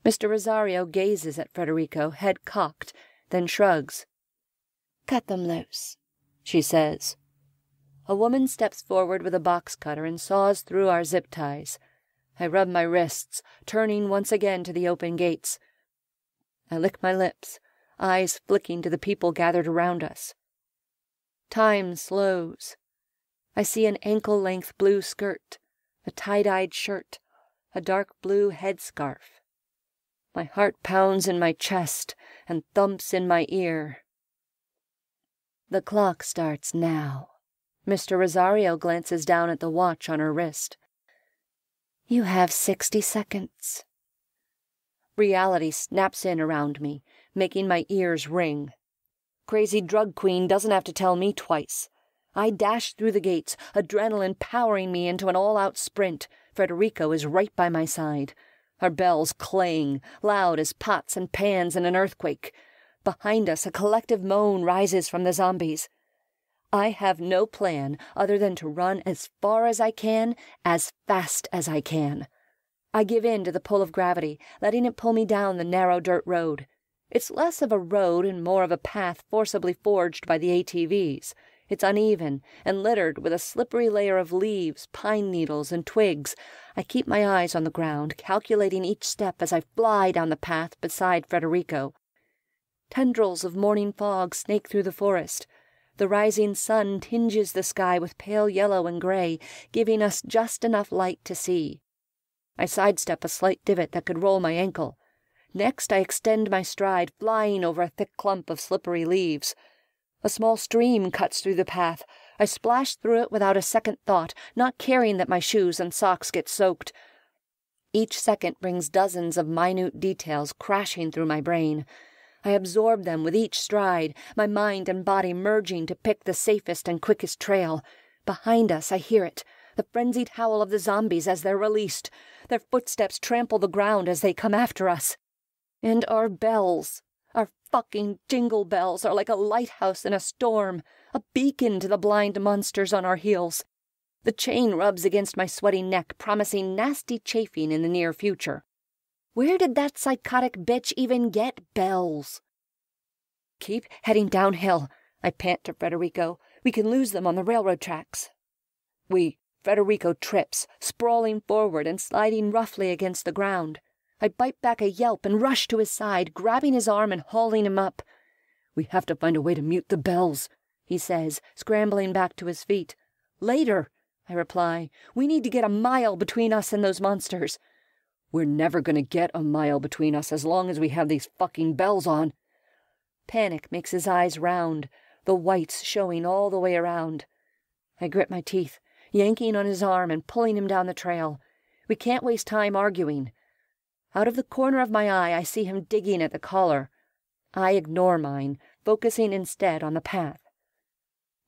Mr. Rosario gazes at Federico, head cocked, then shrugs. "Cut them loose," she says. A woman steps forward with a box cutter and saws through our zip ties. I rub my wrists, turning once again to the open gates. I lick my lips, eyes flicking to the people gathered around us. Time slows. I see an ankle-length blue skirt, a tie-dyed shirt, a dark blue headscarf. My heart pounds in my chest and thumps in my ear. The clock starts now. Mr. Rosario glances down at the watch on her wrist. "You have 60 seconds. Reality snaps in around me, making my ears ring. Crazy drug queen doesn't have to tell me twice. I dash through the gates, adrenaline powering me into an all-out sprint. Federico is right by my side. Our bells clang, loud as pots and pans in an earthquake. Behind us, a collective moan rises from the zombies. I have no plan other than to run as far as I can, as fast as I can. I give in to the pull of gravity, letting it pull me down the narrow dirt road. It's less of a road and more of a path forcibly forged by the ATVs. It's uneven and littered with a slippery layer of leaves, pine needles, and twigs. I keep my eyes on the ground, calculating each step as I fly down the path beside Federico. Tendrils of morning fog snake through the forest. The rising sun tinges the sky with pale yellow and gray, giving us just enough light to see. I sidestep a slight divot that could roll my ankle. Next, I extend my stride, flying over a thick clump of slippery leaves. A small stream cuts through the path. I I splash through it without a second thought, not caring that my shoes and socks get soaked. Each second brings dozens of minute details crashing through my brain. I absorb them with each stride, my mind and body merging to pick the safest and quickest trail. Behind us, I hear it, the frenzied howl of the zombies as they're released. Their footsteps trample the ground as they come after us. And our bells, our fucking jingle bells, are like a lighthouse in a storm, a beacon to the blind monsters on our heels. The chain rubs against my sweaty neck, promising nasty chafing in the near future. Where did that psychotic bitch even get bells? Keep heading downhill, I pant to Federico. We can lose them on the railroad tracks. Federico trips, sprawling forward and sliding roughly against the ground. I bite back a yelp and rush to his side, grabbing his arm and hauling him up. We have to find a way to mute the bells, he says, scrambling back to his feet. Later, I reply. We need to get a mile between us and those monsters. We're never going to get a mile between us as long as we have these fucking bells on. Panic makes his eyes round, the whites showing all the way around. I grit my teeth, yanking on his arm and pulling him down the trail. We can't waste time arguing. Out of the corner of my eye, I see him digging at the collar. I ignore mine, focusing instead on the path.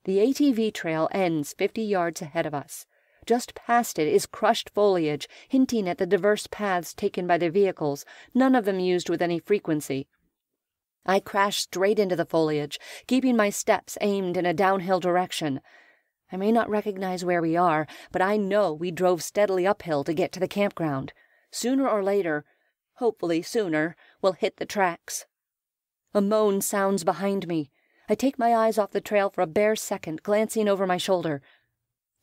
The ATV trail ends 50 yards ahead of us. Just past it is crushed foliage, hinting at the diverse paths taken by the vehicles, none of them used with any frequency. I crash straight into the foliage, keeping my steps aimed in a downhill direction. I may not recognize where we are, but I know we drove steadily uphill to get to the campground. Sooner or later, hopefully sooner, we'll hit the tracks. A moan sounds behind me. I take my eyes off the trail for a bare second, glancing over my shoulder.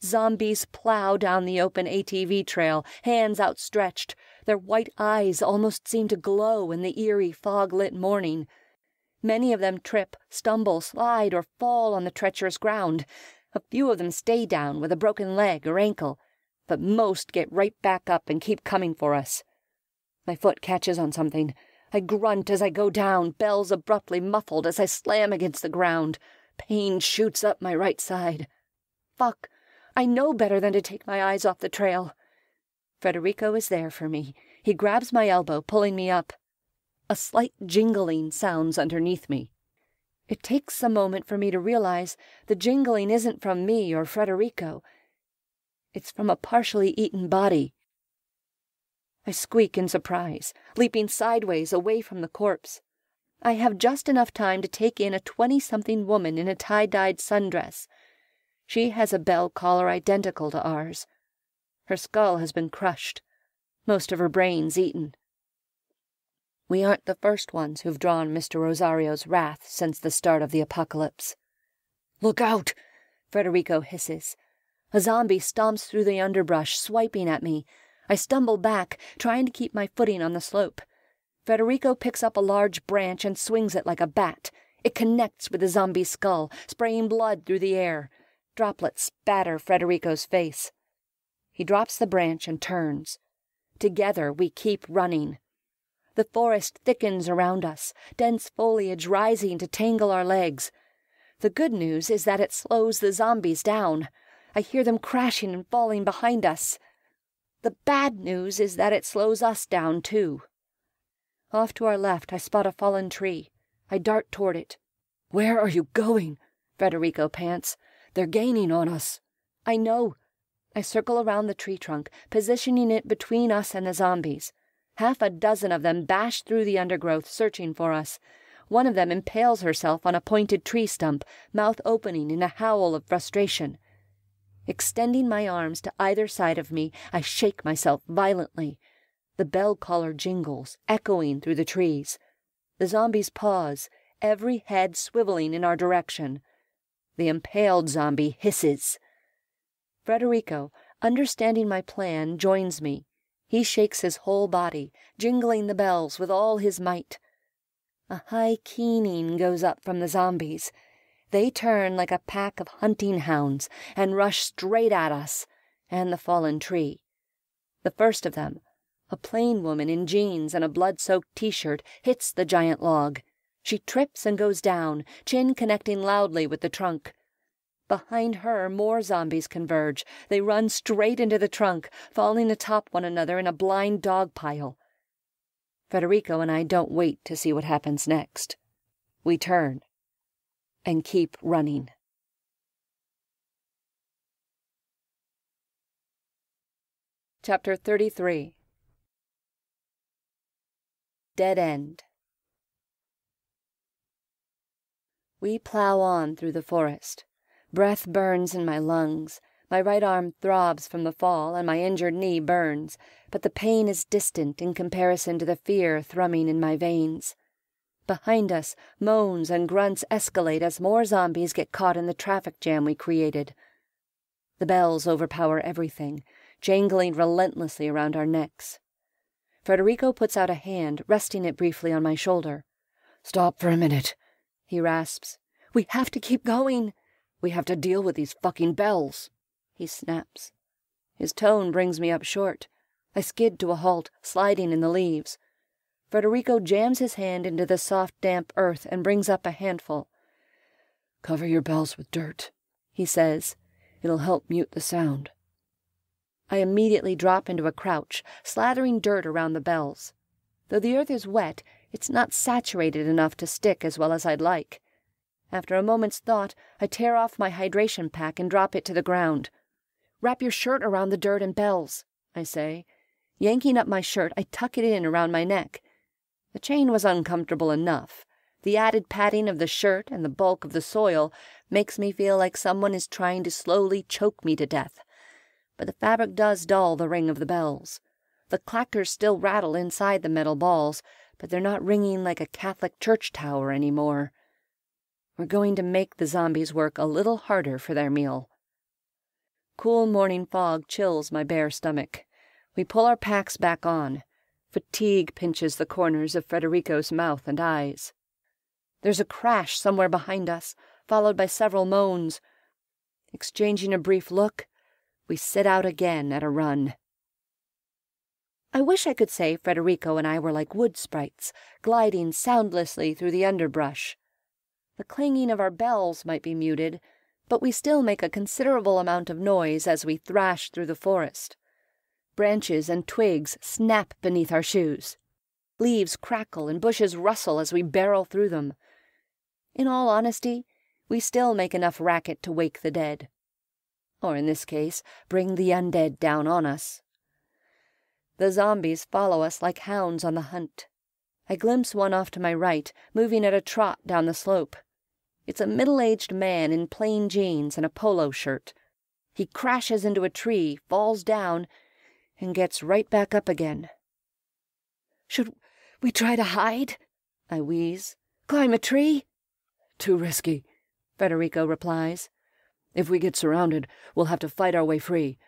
Zombies plow down the open ATV trail, hands outstretched. Their white eyes almost seem to glow in the eerie, fog-lit morning. Many of them trip, stumble, slide, or fall on the treacherous ground. A few of them stay down with a broken leg or ankle, but most get right back up and keep coming for us. My foot catches on something. I grunt as I go down, bells abruptly muffled as I slam against the ground. Pain shoots up my right side. Fuck! I know better than to take my eyes off the trail. Federico is there for me. He grabs my elbow, pulling me up. A slight jingling sounds underneath me. It takes a moment for me to realize the jingling isn't from me or Federico. It's from a partially eaten body. I squeak in surprise, leaping sideways away from the corpse. I have just enough time to take in a 20-something woman in a tie-dyed sundress. She has a bell collar identical to ours. Her skull has been crushed, most of her brains eaten. We aren't the first ones who've drawn Mr. Rosario's wrath since the start of the apocalypse. "Look out!" Federico hisses. A zombie stomps through the underbrush, swiping at me. I stumble back, trying to keep my footing on the slope. Federico picks up a large branch and swings it like a bat. It connects with the zombie's skull, spraying blood through the air. Droplets spatter Federico's face. He drops the branch and turns. Together we keep running. The forest thickens around us, dense foliage rising to tangle our legs. The good news is that it slows the zombies down. I hear them crashing and falling behind us. The bad news is that it slows us down, too. Off to our left, I spot a fallen tree. I dart toward it. "Where are you going?" Federico pants. "They're gaining on us." "I know." I circle around the tree trunk, positioning it between us and the zombies. Half a dozen of them bash through the undergrowth, searching for us. One of them impales herself on a pointed tree stump, mouth opening in a howl of frustration. Extending my arms to either side of me, I shake myself violently. The bell collar jingles, echoing through the trees. The zombies pause, every head swiveling in our direction. The impaled zombie hisses. Federico, understanding my plan, joins me. He shakes his whole body, jingling the bells with all his might. A high keening goes up from the zombies. They turn like a pack of hunting hounds and rush straight at us and the fallen tree. The first of them, a plain woman in jeans and a blood-soaked t-shirt, hits the giant log. She trips and goes down, chin connecting loudly with the trunk. Behind her, more zombies converge. They run straight into the trunk, falling atop one another in a blind dog pile. Federico and I don't wait to see what happens next. We turn and keep running. Chapter 33. Dead End. We plow on through the forest. Breath burns in my lungs. My right arm throbs from the fall, and my injured knee burns, but the pain is distant in comparison to the fear thrumming in my veins. Behind us, moans and grunts escalate as more zombies get caught in the traffic jam we created. The bells overpower everything, jangling relentlessly around our necks. Federico puts out a hand, resting it briefly on my shoulder. "Stop for a minute," he rasps. "We have to keep going. We have to deal with these fucking bells," he snaps. His tone brings me up short. I skid to a halt, sliding in the leaves. Federico jams his hand into the soft, damp earth and brings up a handful. "Cover your bells with dirt," he says. "It'll help mute the sound." I immediately drop into a crouch, slathering dirt around the bells. Though the earth is wet, it's not saturated enough to stick as well as I'd like. After a moment's thought, I tear off my hydration pack and drop it to the ground. "Wrap your shirt around the dirt and bells," I say. Yanking up my shirt, I tuck it in around my neck. The chain was uncomfortable enough. The added padding of the shirt and the bulk of the soil makes me feel like someone is trying to slowly choke me to death. But the fabric does dull the ring of the bells. The clackers still rattle inside the metal balls, but they're not ringing like a Catholic church tower anymore. We're going to make the zombies work a little harder for their meal. Cool morning fog chills my bare stomach. We pull our packs back on. Fatigue pinches the corners of Federico's mouth and eyes. There's a crash somewhere behind us, followed by several moans. Exchanging a brief look, we set out again at a run. I wish I could say Federico and I were like wood sprites, gliding soundlessly through the underbrush. The clanging of our bells might be muted, but we still make a considerable amount of noise as we thrash through the forest. Branches and twigs snap beneath our shoes. Leaves crackle and bushes rustle as we barrel through them. In all honesty, we still make enough racket to wake the dead. Or in this case, bring the undead down on us. The zombies follow us like hounds on the hunt. I glimpse one off to my right, moving at a trot down the slope. It's a middle-aged man in plain jeans and a polo shirt. He crashes into a tree, falls down, and gets right back up again. "Should we try to hide?" I wheeze. "Climb a tree?" "Too risky," Federico replies. "If we get surrounded, we'll have to fight our way free.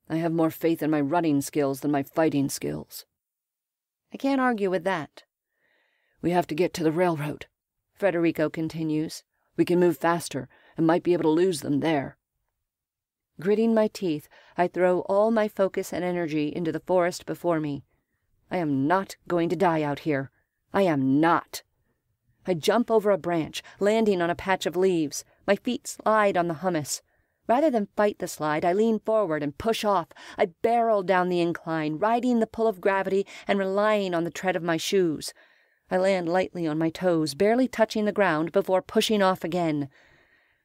I have more faith in my running skills than my fighting skills." I can't argue with that. "We have to get to the railroad," Federico continues. "We can move faster and might be able to lose them there." Gritting my teeth, I throw all my focus and energy into the forest before me. I am not going to die out here. I am not. I jump over a branch, landing on a patch of leaves. My feet slide on the hummus. Rather than fight the slide, I lean forward and push off. I barrel down the incline, riding the pull of gravity and relying on the tread of my shoes. I land lightly on my toes, barely touching the ground before pushing off again.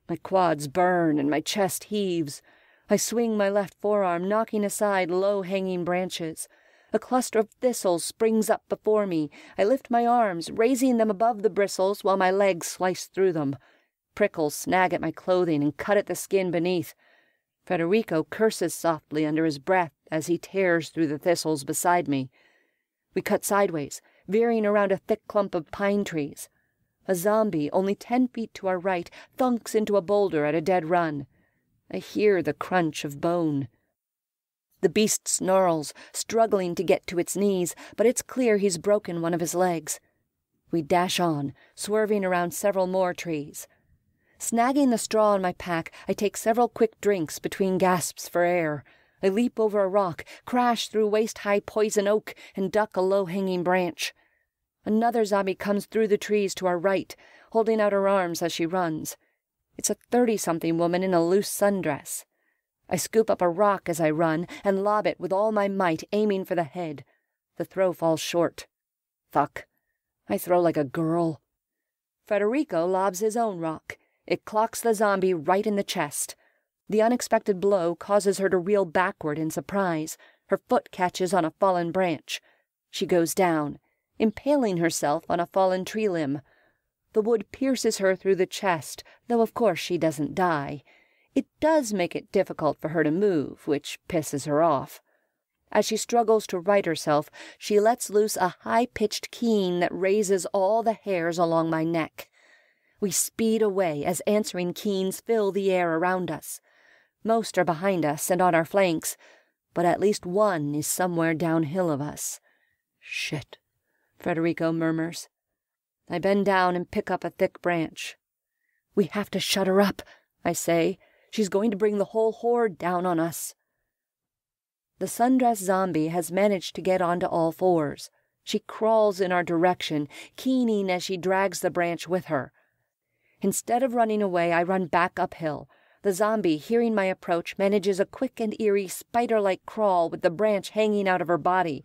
My quads burn and my chest heaves. I swing my left forearm, knocking aside low-hanging branches. A cluster of thistles springs up before me. I lift my arms, raising them above the bristles while my legs slice through them. Prickles snag at my clothing and cut at the skin beneath. Federico curses softly under his breath as he tears through the thistles beside me. We cut sideways, veering around a thick clump of pine trees. A zombie, only 10 feet to our right, thunks into a boulder at a dead run. I hear the crunch of bone. The beast snarls, struggling to get to its knees, but it's clear he's broken one of his legs. We dash on, swerving around several more trees. Snagging the straw in my pack, I take several quick drinks between gasps for air. I leap over a rock, crash through waist-high poison oak, and duck a low-hanging branch. Another zombie comes through the trees to our right, holding out her arms as she runs. It's a 30-something woman in a loose sundress. I scoop up a rock as I run and lob it with all my might, aiming for the head. The throw falls short. Fuck. I throw like a girl. Federico lobs his own rock. It clocks the zombie right in the chest. The unexpected blow causes her to reel backward in surprise. Her foot catches on a fallen branch. She goes down, impaling herself on a fallen tree limb. The wood pierces her through the chest, though of course she doesn't die. It does make it difficult for her to move, which pisses her off. As she struggles to right herself, she lets loose a high-pitched keen that raises all the hairs along my neck. We speed away as answering keens fill the air around us. Most are behind us and on our flanks, but at least one is somewhere downhill of us. Shit, Federico murmurs. I bend down and pick up a thick branch. We have to shut her up, I say. She's going to bring the whole horde down on us. The sundress zombie has managed to get onto all fours. She crawls in our direction, keening as she drags the branch with her. Instead of running away, I run back uphill. The zombie, hearing my approach, manages a quick and eerie spider-like crawl with the branch hanging out of her body.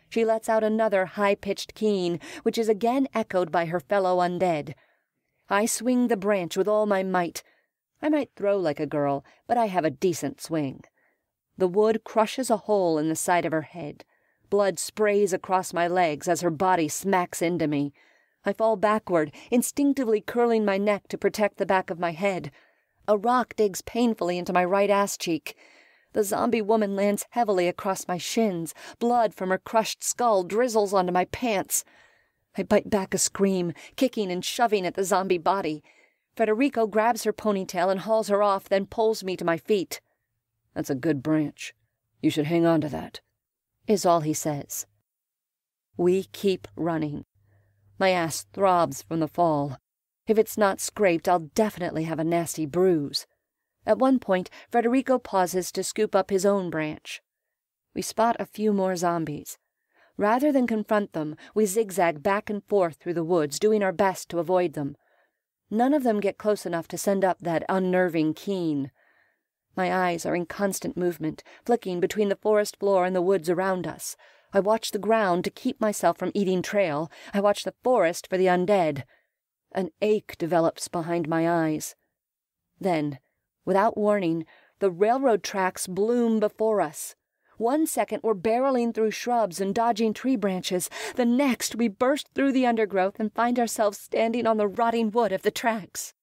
She lets out another high-pitched keen, which is again echoed by her fellow undead. I swing the branch with all my might. I might throw like a girl, but I have a decent swing. The wood crushes a hole in the side of her head. Blood sprays across my legs as her body smacks into me. I fall backward, instinctively curling my neck to protect the back of my head. A rock digs painfully into my right ass cheek. The zombie woman lands heavily across my shins. Blood from her crushed skull drizzles onto my pants. I bite back a scream, kicking and shoving at the zombie body. Federico grabs her ponytail and hauls her off, then pulls me to my feet. That's a good branch. You should hang on to that, is all he says. We keep running. My ass throbs from the fall. If it's not scraped, I'll definitely have a nasty bruise. At one point, Federico pauses to scoop up his own branch. We spot a few more zombies. Rather than confront them, we zigzag back and forth through the woods, doing our best to avoid them. None of them get close enough to send up that unnerving keen. My eyes are in constant movement, flicking between the forest floor and the woods around us. I watch the ground to keep myself from eating trail. I watch the forest for the undead. An ache develops behind my eyes. Then, without warning, the railroad tracks bloom before us. 1 second we're barreling through shrubs and dodging tree branches. The next we burst through the undergrowth and find ourselves standing on the rotting wood of the tracks.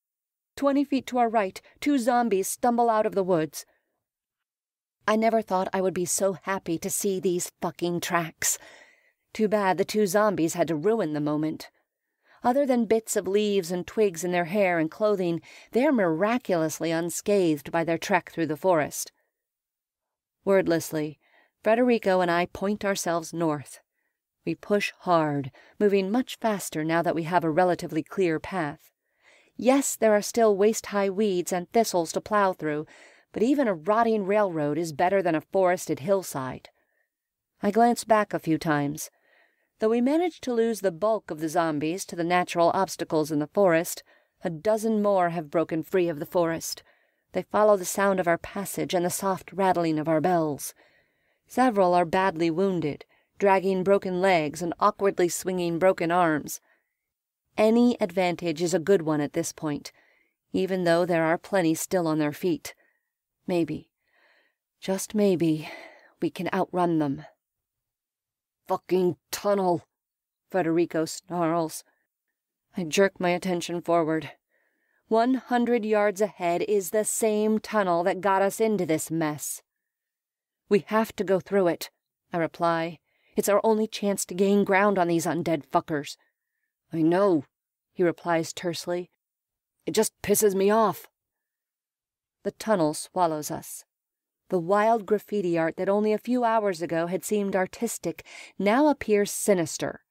20 feet to our right, 2 zombies stumble out of the woods. I never thought I would be so happy to see these fucking tracks. Too bad the 2 zombies had to ruin the moment. Other than bits of leaves and twigs in their hair and clothing, they are miraculously unscathed by their trek through the forest. Wordlessly, Federico and I point ourselves north. We push hard, moving much faster now that we have a relatively clear path. Yes, there are still waist-high weeds and thistles to plow through, but even a rotting railroad is better than a forested hillside. I glance back a few times. Though we managed to lose the bulk of the zombies to the natural obstacles in the forest, a dozen more have broken free of the forest. They follow the sound of our passage and the soft rattling of our bells. Several are badly wounded, dragging broken legs and awkwardly swinging broken arms. Any advantage is a good one at this point, even though there are plenty still on their feet. Maybe, just maybe, we can outrun them. Fucking tunnel, Federico snarls. I jerk my attention forward. 100 yards ahead is the same tunnel that got us into this mess. We have to go through it, I reply. It's our only chance to gain ground on these undead fuckers. I know, he replies tersely. It just pisses me off. The tunnel swallows us. The wild graffiti art that only a few hours ago had seemed artistic now appears sinister.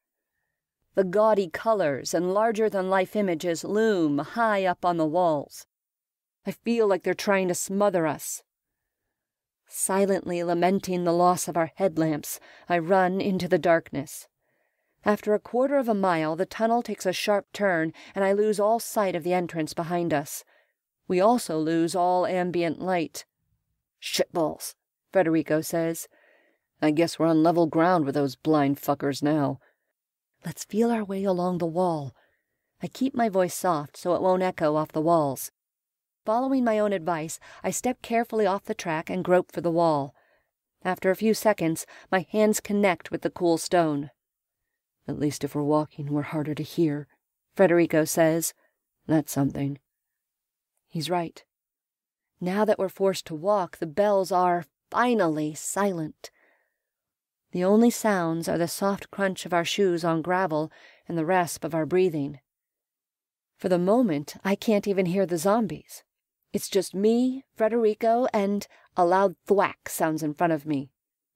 The gaudy colors and larger-than-life images loom high up on the walls. I feel like they're trying to smother us. Silently lamenting the loss of our headlamps, I run into the darkness. After a quarter of a mile, the tunnel takes a sharp turn, and I lose all sight of the entrance behind us. We also lose all ambient light. Shitballs, Federico says. I guess we're on level ground with those blind fuckers now. Let's feel our way along the wall. I keep my voice soft so it won't echo off the walls. Following my own advice, I step carefully off the track and grope for the wall. After a few seconds, my hands connect with the cool stone. At least if we're walking, we're harder to hear, Federico says. That's something. He's right. Now that we're forced to walk, the bells are, finally, silent. The only sounds are the soft crunch of our shoes on gravel and the rasp of our breathing. For the moment, I can't even hear the zombies. It's just me, Federico, and a loud thwack sounds in front of me.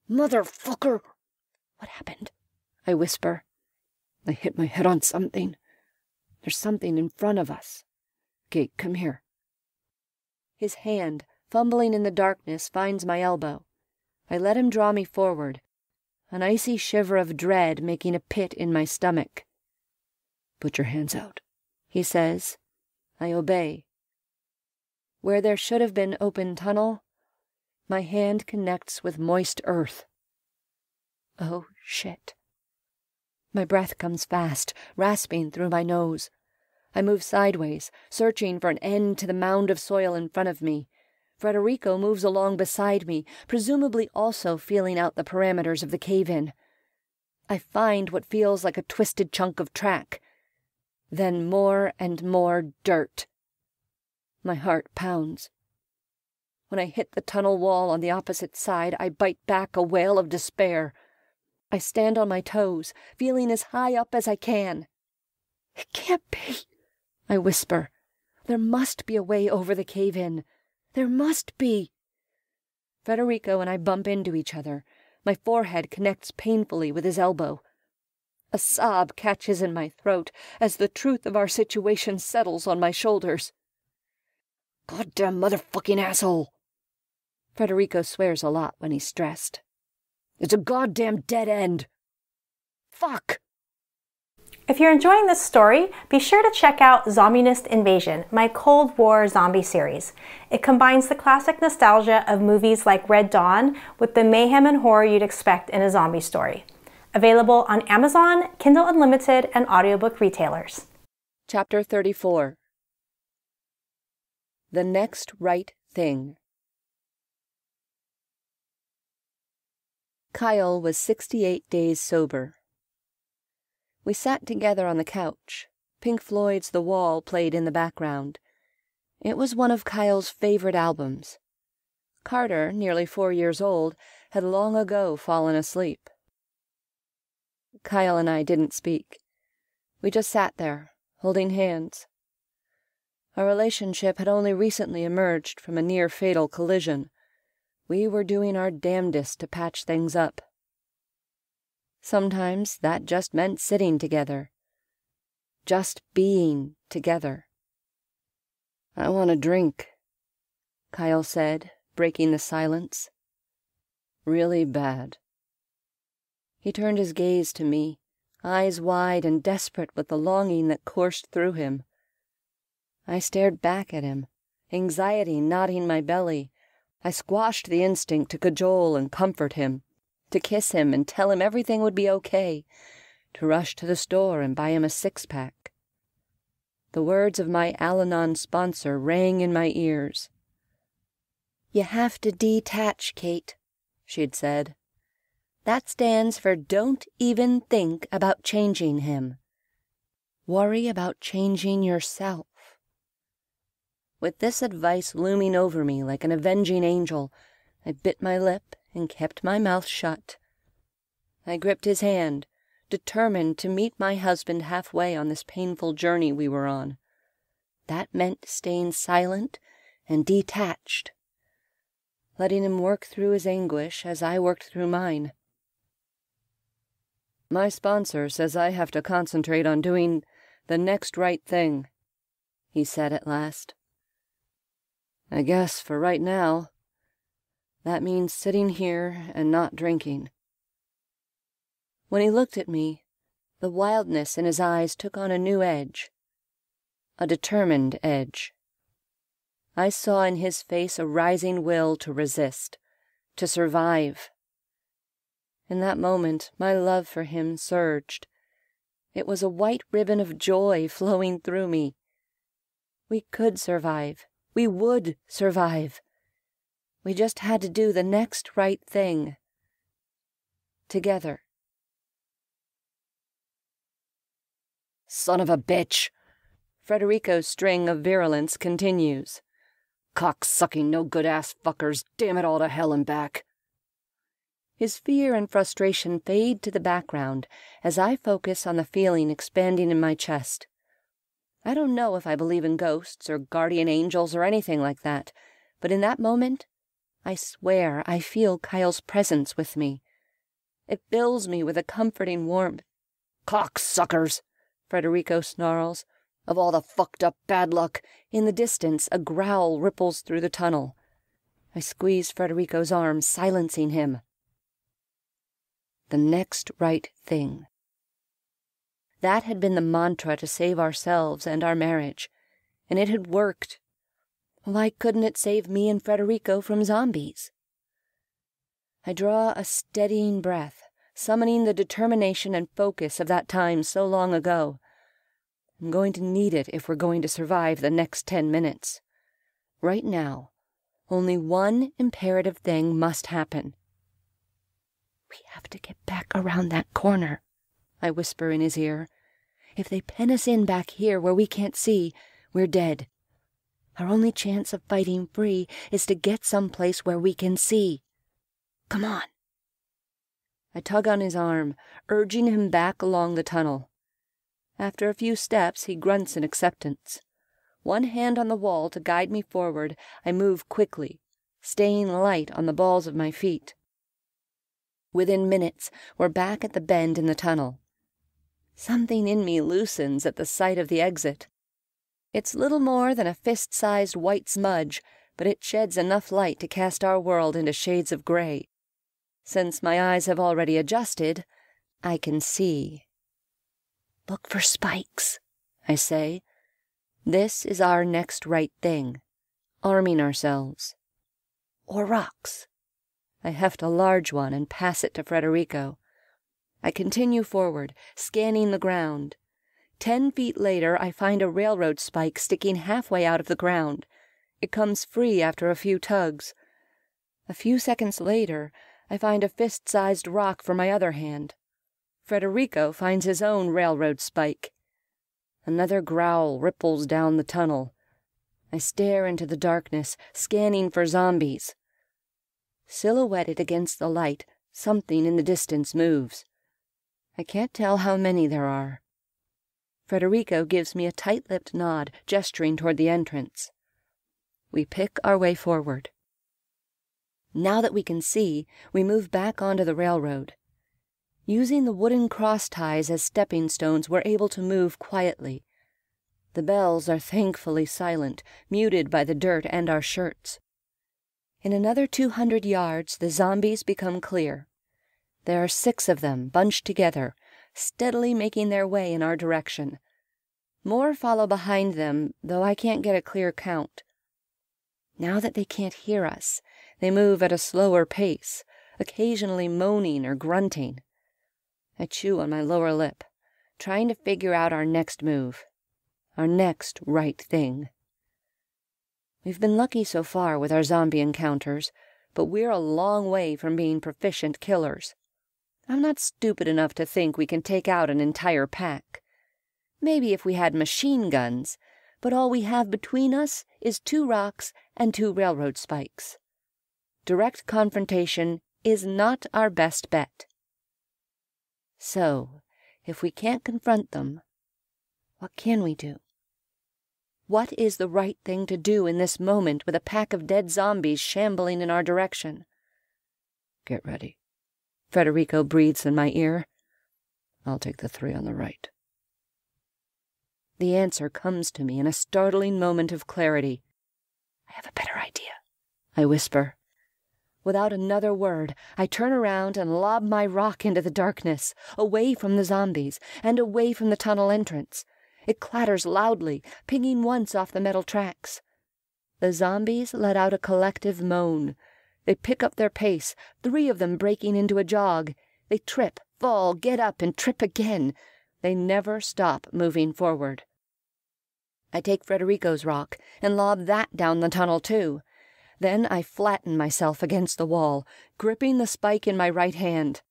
Motherfucker! What happened? I whisper. I hit my head on something. There's something in front of us. Kate, come here. His hand, fumbling in the darkness, finds my elbow. I let him draw me forward, an icy shiver of dread making a pit in my stomach. Put your hands out, he says. I obey. Where there should have been open tunnel, my hand connects with moist earth. Oh, shit. My breath comes fast, rasping through my nose. I move sideways, searching for an end to the mound of soil in front of me. Federico moves along beside me, presumably also feeling out the parameters of the cave-in. I find what feels like a twisted chunk of track. Then more and more dirt. My heart pounds. When I hit the tunnel wall on the opposite side, I bite back a wail of despair. I stand on my toes, feeling as high up as I can. It can't be, I whisper. There must be a way over the cave-in. There must be. Federico and I bump into each other. My forehead connects painfully with his elbow. A sob catches in my throat as the truth of our situation settles on my shoulders. Goddamn motherfucking asshole. Federico swears a lot when he's stressed. It's a goddamn dead end. Fuck. If you're enjoying this story, be sure to check out Zombinist Invasion, my Cold War zombie series. It combines the classic nostalgia of movies like Red Dawn with the mayhem and horror you'd expect in a zombie story. Available on Amazon, Kindle Unlimited, and audiobook retailers. Chapter 34. The Next Right Thing. Kyle was 68 days sober. We sat together on the couch. Pink Floyd's The Wall played in the background. It was one of Kyle's favorite albums. Carter, nearly 4 years old, had long ago fallen asleep. Kyle and I didn't speak. We just sat there, holding hands. Our relationship had only recently emerged from a near-fatal collision. We were doing our damnedest to patch things up. Sometimes that just meant sitting together. Just being together. I want a drink, Kyle said, breaking the silence. Really bad. He turned his gaze to me, eyes wide and desperate with the longing that coursed through him. I stared back at him, anxiety knotting my belly. I squashed the instinct to cajole and comfort him, to kiss him and tell him everything would be okay, to rush to the store and buy him a six-pack. The words of my Al-Anon sponsor rang in my ears. You have to detach, Kate, she'd said. That stands for don't even think about changing him. Worry about changing yourself. With this advice looming over me like an avenging angel, I bit my lip and kept my mouth shut. I gripped his hand, determined to meet my husband halfway on this painful journey we were on. That meant staying silent and detached, letting him work through his anguish as I worked through mine. My sponsor says I have to concentrate on doing the next right thing, he said at last. I guess for right now, that means sitting here and not drinking. When he looked at me, the wildness in his eyes took on a new edge, a determined edge. I saw in his face a rising will to resist, to survive. In that moment, my love for him surged. It was a white ribbon of joy flowing through me. We could survive. We would survive. We just had to do the next right thing. Together. Son of a bitch! Frederico's string of virulence continues. Cock-sucking no-good-ass fuckers, damn it all to hell and back. His fear and frustration fade to the background as I focus on the feeling expanding in my chest. I don't know if I believe in ghosts or guardian angels or anything like that, but in that moment, I swear I feel Kyle's presence with me. It fills me with a comforting warmth. Cocksuckers! Frederico snarls. Of all the fucked up bad luck. In the distance, a growl ripples through the tunnel. I squeeze Frederico's arm, silencing him. The next right thing. That had been the mantra to save ourselves and our marriage, and it had worked. Why couldn't it save me and Frederico from zombies? I draw a steadying breath, summoning the determination and focus of that time so long ago. I'm going to need it if we're going to survive the next 10 minutes. Right now, only one imperative thing must happen. We have to get back around that corner, I whisper in his ear. If they pen us in back here where we can't see, we're dead. Our only chance of fighting free is to get someplace where we can see. Come on. I tug on his arm, urging him back along the tunnel. After a few steps, he grunts in acceptance. One hand on the wall to guide me forward, I move quickly, staying light on the balls of my feet. Within minutes, we're back at the bend in the tunnel. Something in me loosens at the sight of the exit. It's little more than a fist-sized white smudge, but it sheds enough light to cast our world into shades of gray. Since my eyes have already adjusted, I can see. Look for spikes, I say. This is our next right thing, arming ourselves. Or rocks. I heft a large one and pass it to Frederico. I continue forward, scanning the ground. 10 feet later, I find a railroad spike sticking halfway out of the ground. It comes free after a few tugs. A few seconds later, I find a fist-sized rock for my other hand. Frederico finds his own railroad spike. Another growl ripples down the tunnel. I stare into the darkness, scanning for zombies. Silhouetted against the light, something in the distance moves. I can't tell how many there are. Frederico gives me a tight-lipped nod, gesturing toward the entrance. We pick our way forward. Now that we can see, we move back onto the railroad. Using the wooden cross ties as stepping stones, we're able to move quietly. The bells are thankfully silent, muted by the dirt and our shirts. In another 200 yards, the zombies become clear. There are 6 of them, bunched together, steadily making their way in our direction. More follow behind them, though I can't get a clear count. Now that they can't hear us, they move at a slower pace, occasionally moaning or grunting. I chew on my lower lip, trying to figure out our next move, our next right thing. We've been lucky so far with our zombie encounters, but we're a long way from being proficient killers. I'm not stupid enough to think we can take out an entire pack. Maybe if we had machine guns, but all we have between us is 2 rocks and 2 railroad spikes. Direct confrontation is not our best bet. So, if we can't confront them, what can we do? What is the right thing to do in this moment with a pack of dead zombies shambling in our direction? Get ready. Frederico breathes in my ear. I'll take the 3 on the right. The answer comes to me in a startling moment of clarity. I have a better idea, I whisper. Without another word, I turn around and lob my rock into the darkness, away from the zombies, and away from the tunnel entrance. It clatters loudly, pinging once off the metal tracks. The zombies let out a collective moan. They pick up their pace, 3 of them breaking into a jog. They trip, fall, get up, and trip again. They never stop moving forward. I take Frederico's rock and lob that down the tunnel too. Then I flatten myself against the wall, gripping the spike in my right hand.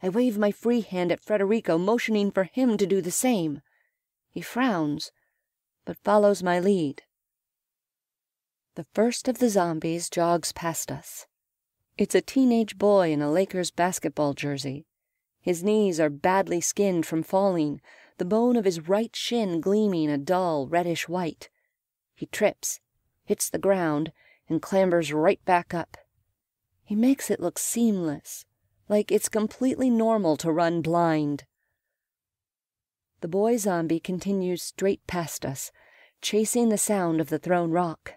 I wave my free hand at Frederico, motioning for him to do the same. He frowns, but follows my lead. The first of the zombies jogs past us. It's a teenage boy in a Lakers basketball jersey. His knees are badly skinned from falling, the bone of his right shin gleaming a dull reddish white. He trips, hits the ground, and clambers right back up. He makes it look seamless, like it's completely normal to run blind. The boy zombie continues straight past us, chasing the sound of the thrown rock.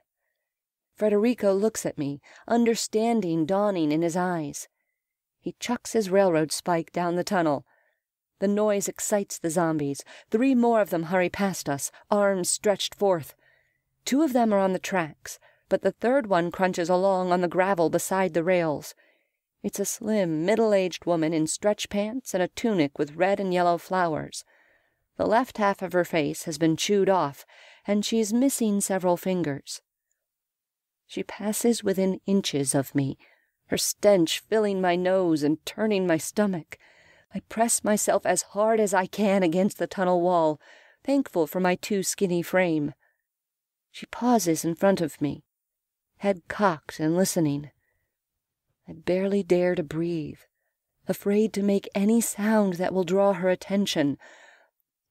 Frederico looks at me, understanding dawning in his eyes. He chucks his railroad spike down the tunnel. The noise excites the zombies. 3 more of them hurry past us, arms stretched forth. 2 of them are on the tracks, but the 3rd one crunches along on the gravel beside the rails. It's a slim, middle-aged woman in stretch pants and a tunic with red and yellow flowers. The left half of her face has been chewed off, and she's missing several fingers. She passes within inches of me, her stench filling my nose and turning my stomach. I press myself as hard as I can against the tunnel wall, thankful for my too skinny frame. She pauses in front of me, head cocked and listening. I barely dare to breathe, afraid to make any sound that will draw her attention.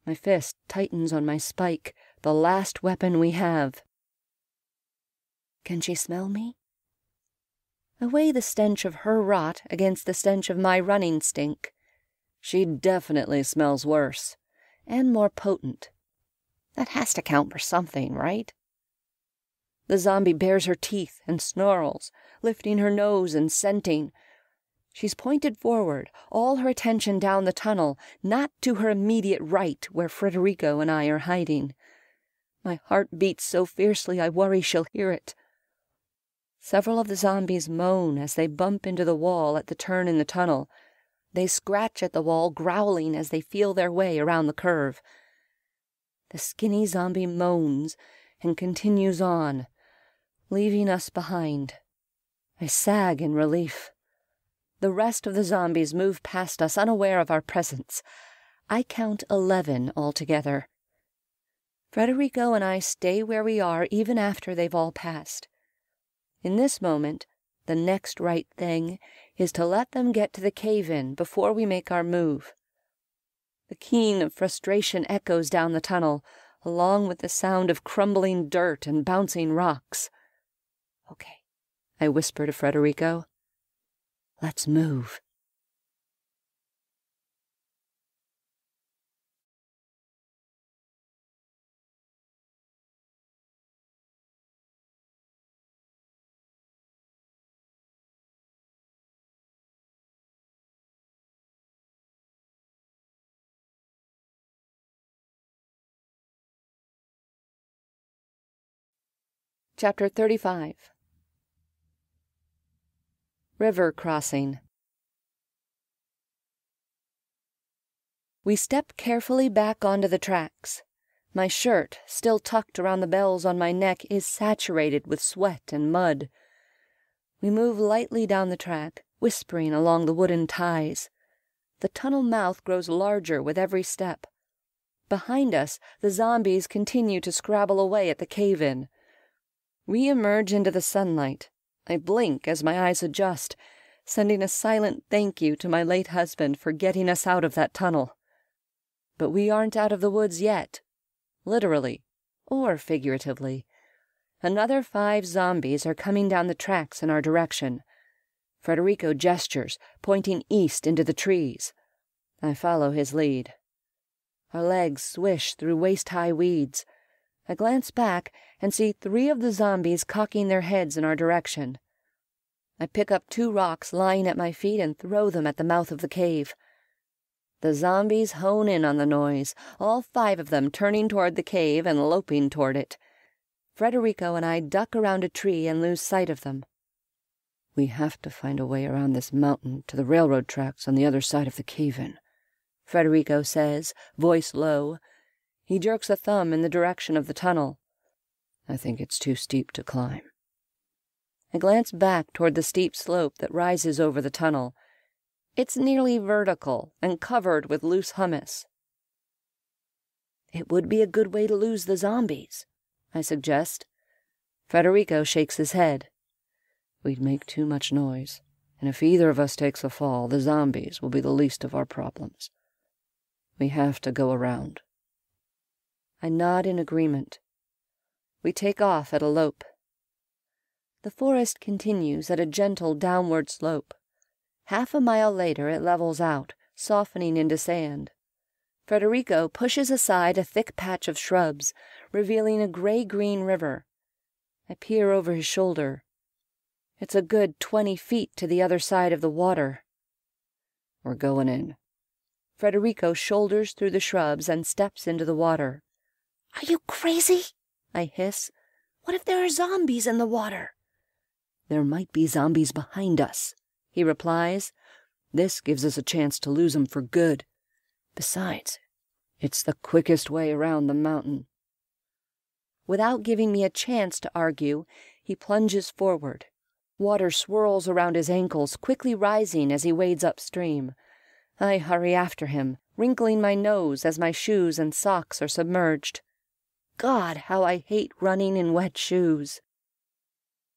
My fist tightens on my spike, the last weapon we have. Can she smell me? I weigh the stench of her rot against the stench of my running stink. She definitely smells worse, and more potent. That has to count for something, right? The zombie bares her teeth and snarls, lifting her nose and scenting. She's pointed forward, all her attention down the tunnel, not to her immediate right where Frederico and I are hiding. My heart beats so fiercely I worry she'll hear it. Several of the zombies moan as they bump into the wall at the turn in the tunnel. They scratch at the wall, growling as they feel their way around the curve. The skinny zombie moans and continues on, leaving us behind. I sag in relief. The rest of the zombies move past us, unaware of our presence. I count 11 altogether. Frederico and I stay where we are even after they've all passed. In this moment, the next right thing is to let them get to the cave-in before we make our move. The keen of frustration echoes down the tunnel, along with the sound of crumbling dirt and bouncing rocks. "Okay," I whisper to Frederico. "Let's move." Chapter 35. River Crossing. We step carefully back onto the tracks. My shirt, still tucked around the bells on my neck, is saturated with sweat and mud. We move lightly down the track, whispering along the wooden ties. The tunnel mouth grows larger with every step. Behind us, the zombies continue to scrabble away at the cave-in. We emerge into the sunlight. I blink as my eyes adjust, sending a silent thank you to my late husband for getting us out of that tunnel. But we aren't out of the woods yet, literally or figuratively. Another 5 zombies are coming down the tracks in our direction. Frederico gestures, pointing east into the trees. I follow his lead. Our legs swish through waist-high weeds. I glance back and see 3 of the zombies cocking their heads in our direction. I pick up 2 rocks lying at my feet and throw them at the mouth of the cave. The zombies hone in on the noise, all 5 of them turning toward the cave and loping toward it. Federico and I duck around a tree and lose sight of them. We have to find a way around this mountain to the railroad tracks on the other side of the cave-in, Federico says, voice low. He jerks a thumb in the direction of the tunnel. I think it's too steep to climb. I glance back toward the steep slope that rises over the tunnel. It's nearly vertical and covered with loose humus. It would be a good way to lose the zombies, I suggest. Federico shakes his head. We'd make too much noise, and if either of us takes a fall, the zombies will be the least of our problems. We have to go around. I nod in agreement. We take off at a lope. The forest continues at a gentle downward slope. Half a mile later it levels out, softening into sand. Federico pushes aside a thick patch of shrubs, revealing a gray-green river. I peer over his shoulder. It's a good 20 feet to the other side of the water. We're going in. Federico shoulders through the shrubs and steps into the water. Are you crazy? I hiss. What if there are zombies in the water? There might be zombies behind us, he replies. This gives us a chance to lose them for good. Besides, it's the quickest way around the mountain. Without giving me a chance to argue, he plunges forward. Water swirls around his ankles, quickly rising as he wades upstream. I hurry after him, wrinkling my nose as my shoes and socks are submerged. God, how I hate running in wet shoes.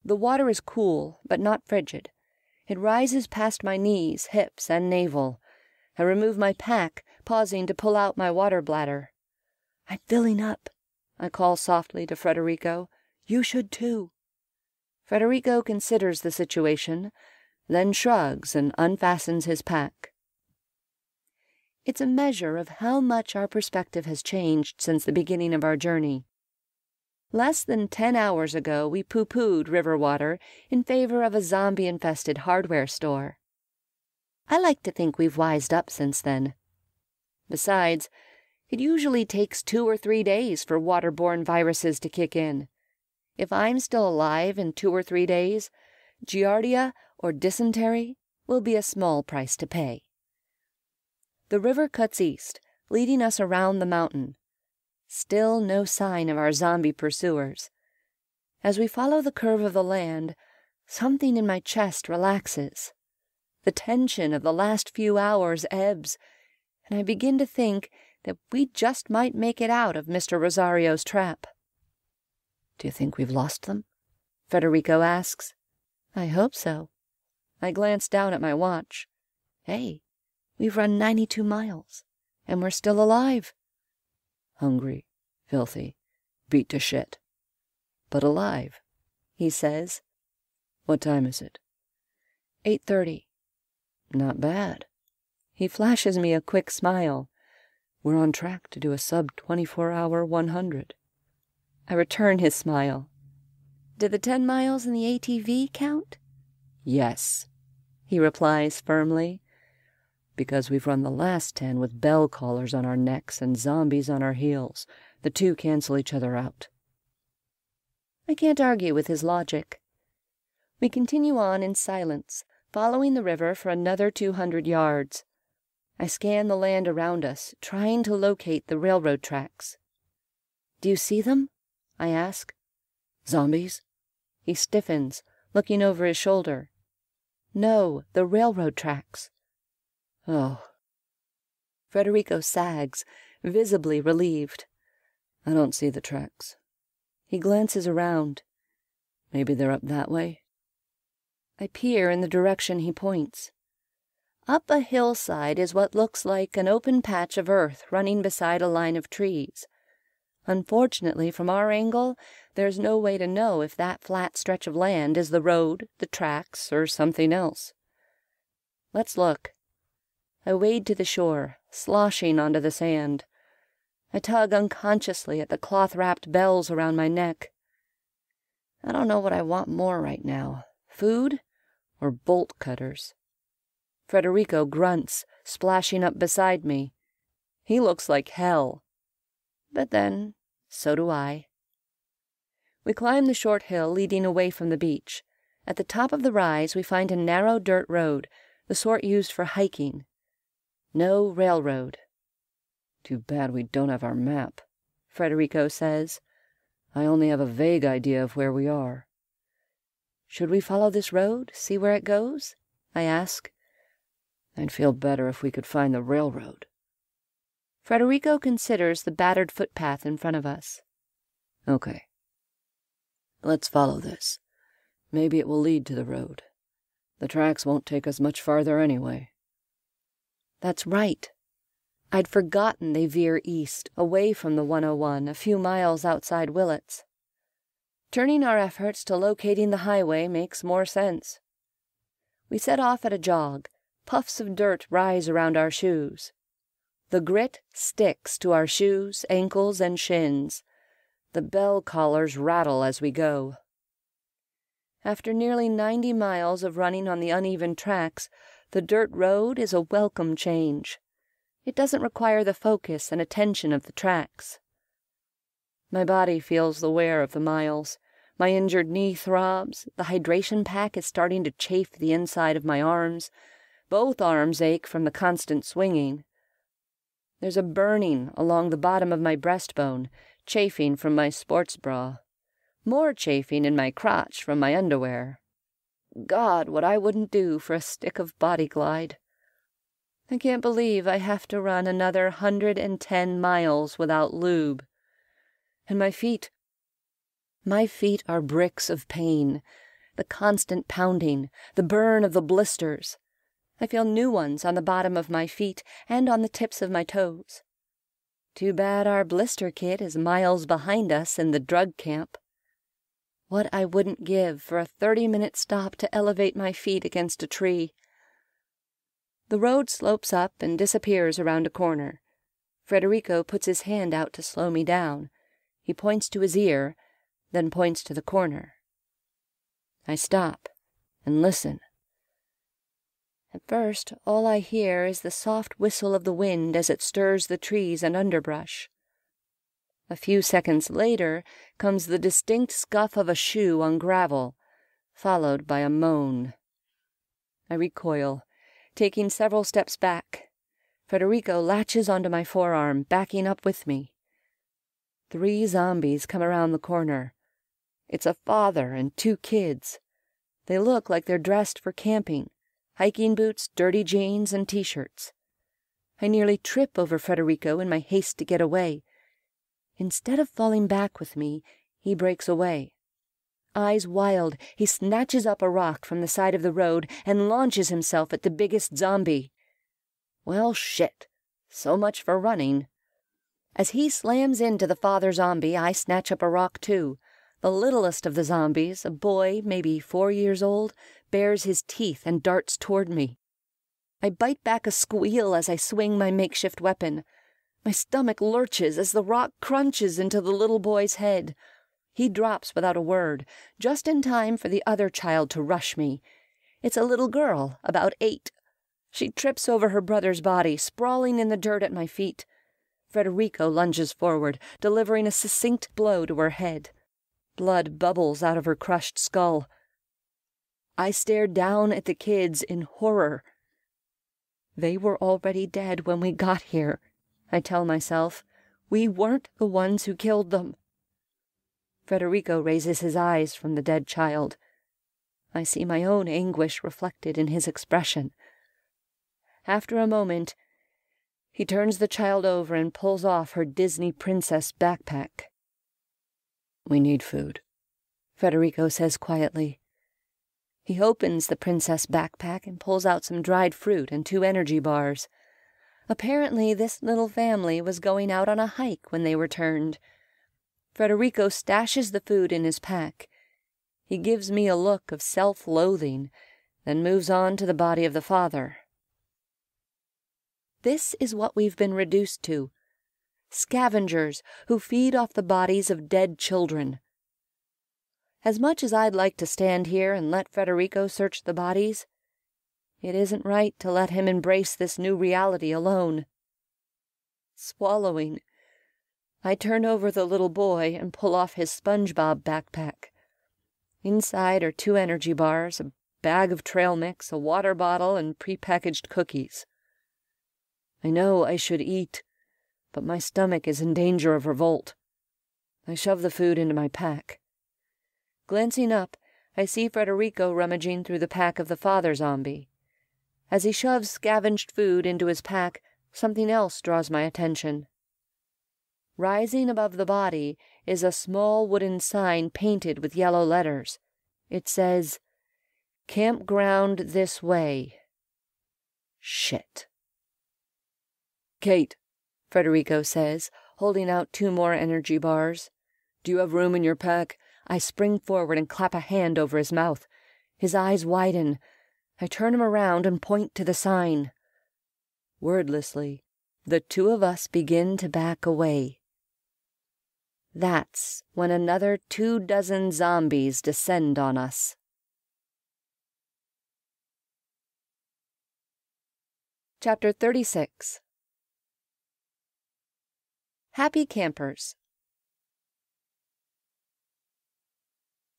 The water is cool, but not frigid. It rises past my knees, hips, and navel. I remove my pack, pausing to pull out my water bladder. I'm filling up, I call softly to Federico. You should too. Federico considers the situation, then shrugs and unfastens his pack. It's a measure of how much our perspective has changed since the beginning of our journey. Less than 10 hours ago, we pooh-poohed river water in favor of a zombie-infested hardware store. I like to think we've wised up since then. Besides, it usually takes 2 or 3 days for waterborne viruses to kick in. If I'm still alive in 2 or 3 days, giardia or dysentery will be a small price to pay. The river cuts east, leading us around the mountain. Still no sign of our zombie pursuers. As we follow the curve of the land, something in my chest relaxes. The tension of the last few hours ebbs, and I begin to think that we just might make it out of Mr. Rosario's trap. Do you think we've lost them? Federico asks. I hope so. I glance down at my watch. Hey, we've run 92 miles, and we're still alive. Hungry, filthy, beat to shit. But alive, he says. What time is it? 8:30. Not bad. He flashes me a quick smile. We're on track to do a sub-24-hour 100. I return his smile. Did the 10 miles in the ATV count? Yes, he replies firmly. Because we've run the last 10 with bell collars on our necks and zombies on our heels. The two cancel each other out. I can't argue with his logic. We continue on in silence, following the river for another 200 yards. I scan the land around us, trying to locate the railroad tracks. Do you see them? I ask. Zombies? He stiffens, looking over his shoulder. No, the railroad tracks. Oh. Federico sags, visibly relieved. I don't see the tracks. He glances around. Maybe they're up that way? I peer in the direction he points. Up a hillside is what looks like an open patch of earth running beside a line of trees. Unfortunately, from our angle, there's no way to know if that flat stretch of land is the road, the tracks, or something else. Let's look. I wade to the shore, sloshing onto the sand. I tug unconsciously at the cloth-wrapped bells around my neck. I don't know what I want more right now, food or bolt cutters. Federico grunts, splashing up beside me. He looks like hell. But then, so do I. We climb the short hill leading away from the beach. At the top of the rise, we find a narrow dirt road, the sort used for hiking. No railroad. Too bad we don't have our map, Federico says. I only have a vague idea of where we are. Should we follow this road, see where it goes? I ask. I'd feel better if we could find the railroad. Federico considers the battered footpath in front of us. Okay. Let's follow this. Maybe it will lead to the road. The tracks won't take us much farther anyway. That's right. I'd forgotten they veer east, away from the 101, a few miles outside Willits. Turning our efforts to locating the highway makes more sense. We set off at a jog. Puffs of dirt rise around our shoes. The grit sticks to our shoes, ankles, and shins. The bell collars rattle as we go. After nearly 90 miles of running on the uneven tracks, the dirt road is a welcome change. It doesn't require the focus and attention of the tracks. My body feels the wear of the miles. My injured knee throbs. The hydration pack is starting to chafe the inside of my arms. Both arms ache from the constant swinging. There's a burning along the bottom of my breastbone, chafing from my sports bra. More chafing in my crotch from my underwear. God, what I wouldn't do for a stick of Body Glide. I can't believe I have to run another 110 miles without lube. And my feet are bricks of pain. The constant pounding, the burn of the blisters. I feel new ones on the bottom of my feet and on the tips of my toes. Too bad our blister kit is miles behind us in the drug camp. What I wouldn't give for a 30-minute stop to elevate my feet against a tree. The road slopes up and disappears around a corner. Federico puts his hand out to slow me down. He points to his ear, then points to the corner. I stop and listen. At first, all I hear is the soft whistle of the wind as it stirs the trees and underbrush. A few seconds later comes the distinct scuff of a shoe on gravel, followed by a moan. I recoil, taking several steps back. Federico latches onto my forearm, backing up with me. 3 zombies come around the corner. It's a father and 2 kids. They look like they're dressed for camping. Hiking boots, dirty jeans, and T-shirts. I nearly trip over Federico in my haste to get away. Instead of falling back with me, he breaks away. Eyes wild, he snatches up a rock from the side of the road and launches himself at the biggest zombie. Well, shit. So much for running. As he slams into the father zombie, I snatch up a rock too. The littlest of the zombies, a boy, maybe 4 years old, bares his teeth and darts toward me. I bite back a squeal as I swing my makeshift weapon. My stomach lurches as the rock crunches into the little boy's head. He drops without a word, just in time for the other child to rush me. It's a little girl, about 8. She trips over her brother's body, sprawling in the dirt at my feet. Federico lunges forward, delivering a succinct blow to her head. Blood bubbles out of her crushed skull. I stare down at the kids in horror. They were already dead when we got here, I tell myself. We weren't the ones who killed them. Federico raises his eyes from the dead child. I see my own anguish reflected in his expression. After a moment, he turns the child over and pulls off her Disney princess backpack. We need food, Federico says quietly. He opens the princess backpack and pulls out some dried fruit and 2 energy bars. Apparently, this little family was going out on a hike when they returned. Federico stashes the food in his pack. He gives me a look of self-loathing, then moves on to the body of the father. This is what we've been reduced to. Scavengers who feed off the bodies of dead children. As much as I'd like to stand here and let Federico search the bodies, it isn't right to let him embrace this new reality alone. Swallowing, I turn over the little boy and pull off his SpongeBob backpack. Inside are 2 energy bars, a bag of trail mix, a water bottle, and prepackaged cookies. I know I should eat, but my stomach is in danger of revolt. I shove the food into my pack. Glancing up, I see Federico rummaging through the pack of the father zombie. As he shoves scavenged food into his pack, something else draws my attention. Rising above the body is a small wooden sign painted with yellow letters. It says, "Campground this way." Shit. "Kate," Federico says, holding out 2 more energy bars. "Do you have room in your pack?" I spring forward and clap a hand over his mouth. His eyes widen. I turn him around and point to the sign. Wordlessly, the 2 of us begin to back away. That's when another 24 zombies descend on us. Chapter 36. Happy Campers.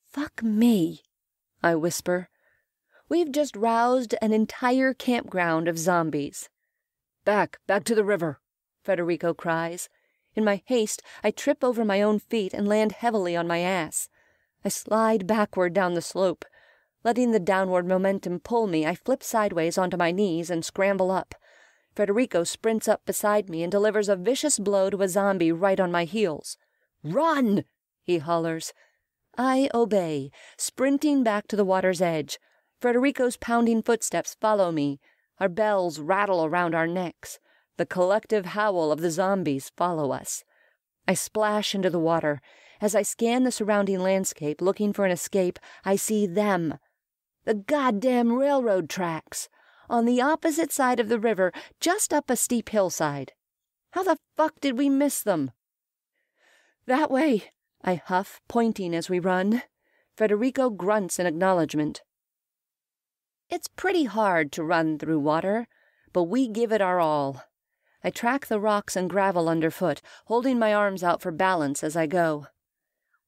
"Fuck me," I whisper. "We've just roused an entire campground of zombies." Back to the river," Federico cries. In my haste, I trip over my own feet and land heavily on my ass. I slide backward down the slope. Letting the downward momentum pull me, I flip sideways onto my knees and scramble up. Federico sprints up beside me and delivers a vicious blow to a zombie right on my heels. "Run!" he hollers. I obey, sprinting back to the water's edge. Federico's pounding footsteps follow me. Our bells rattle around our necks. The collective howl of the zombies follow us. I splash into the water. As I scan the surrounding landscape, looking for an escape, I see them. The goddamn railroad tracks. On the opposite side of the river, just up a steep hillside. How the fuck did we miss them? "That way," I huff, pointing as we run. Federico grunts in acknowledgement. It's pretty hard to run through water, but we give it our all. I track the rocks and gravel underfoot, holding my arms out for balance as I go.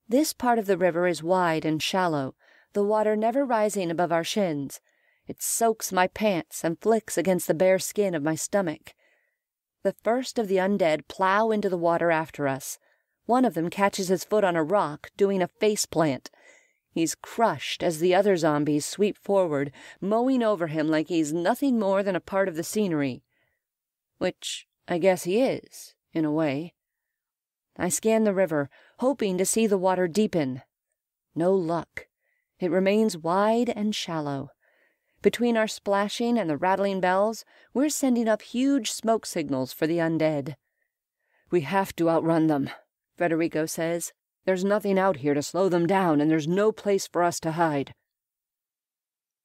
This part of the river is wide and shallow, the water never rising above our shins. It soaks my pants and flicks against the bare skin of my stomach. The first of the undead plow into the water after us. One of them catches his foot on a rock, doing a face plant. He's crushed as the other zombies sweep forward, mowing over him like he's nothing more than a part of the scenery. Which I guess he is, in a way. I scan the river, hoping to see the water deepen. No luck. It remains wide and shallow. Between our splashing and the rattling bells, we're sending up huge smoke signals for the undead. "We have to outrun them," Federico says. "There's nothing out here to slow them down, and there's no place for us to hide."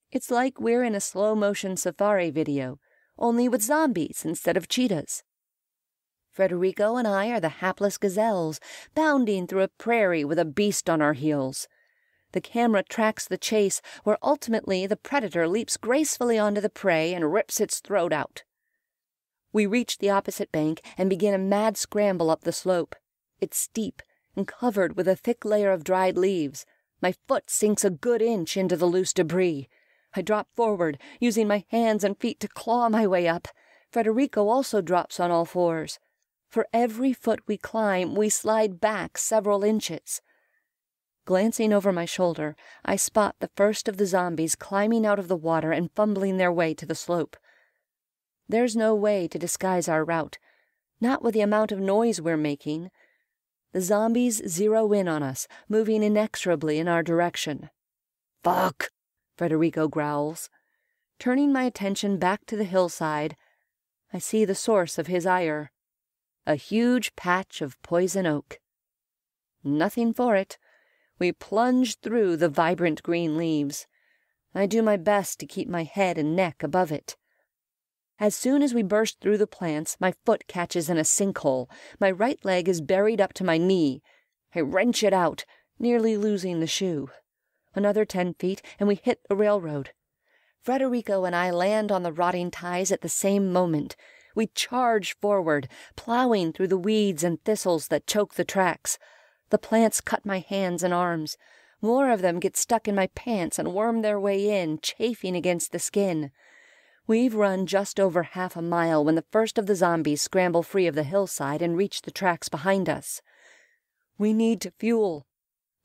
It's like we're in a slow-motion safari video, only with zombies instead of cheetahs. Federico and I are the hapless gazelles, bounding through a prairie with a beast on our heels. The camera tracks the chase, where ultimately the predator leaps gracefully onto the prey and rips its throat out. We reach the opposite bank and begin a mad scramble up the slope. It's steep and covered with a thick layer of dried leaves. My foot sinks a good inch into the loose debris. I drop forward, using my hands and feet to claw my way up. Federico also drops on all fours. For every foot we climb, we slide back several inches. Glancing over my shoulder, I spot the first of the zombies climbing out of the water and fumbling their way to the slope. There's no way to disguise our route, not with the amount of noise we're making. The zombies zero in on us, moving inexorably in our direction. "Fuck!" Federico growls. Turning my attention back to the hillside, I see the source of his ire. A huge patch of poison oak. Nothing for it. We plunge through the vibrant green leaves. I do my best to keep my head and neck above it. As soon as we burst through the plants, my foot catches in a sinkhole. My right leg is buried up to my knee. I wrench it out, nearly losing the shoe. Another 10 feet, and we hit the railroad. Federico and I land on the rotting ties at the same moment. We charge forward, plowing through the weeds and thistles that choke the tracks. The plants cut my hands and arms. More of them get stuck in my pants and worm their way in, chafing against the skin. We've run just over half a mile when the first of the zombies scramble free of the hillside and reach the tracks behind us. We need to fuel.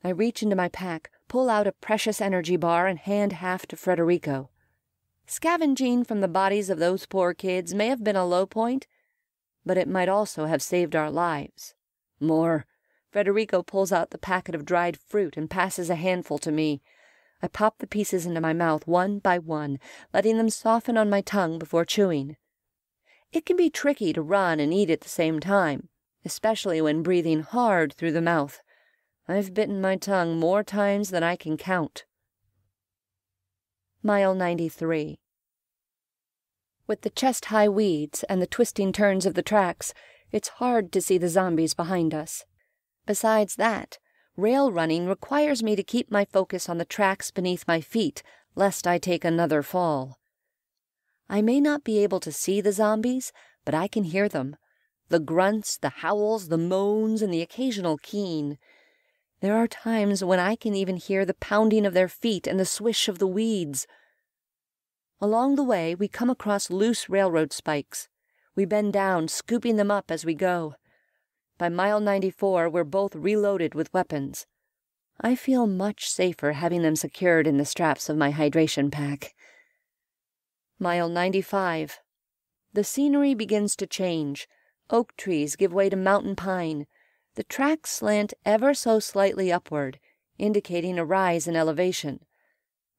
I reach into my pack, pull out a precious energy bar, and hand half to Federico. Scavenging from the bodies of those poor kids may have been a low point, but it might also have saved our lives. More. Federico pulls out the packet of dried fruit and passes a handful to me. I pop the pieces into my mouth one by one, letting them soften on my tongue before chewing. It can be tricky to run and eat at the same time, especially when breathing hard through the mouth. I've bitten my tongue more times than I can count. Mile 93. With the chest-high weeds and the twisting turns of the tracks, it's hard to see the zombies behind us. Besides that, rail running requires me to keep my focus on the tracks beneath my feet, lest I take another fall. I may not be able to see the zombies, but I can hear them. The grunts, the howls, the moans, and the occasional keen. There are times when I can even hear the pounding of their feet and the swish of the weeds. Along the way, we come across loose railroad spikes. We bend down, scooping them up as we go. By mile 94, we're both reloaded with weapons. I feel much safer having them secured in the straps of my hydration pack. Mile 95. The scenery begins to change. Oak trees give way to mountain pine. The tracks slant ever so slightly upward, indicating a rise in elevation.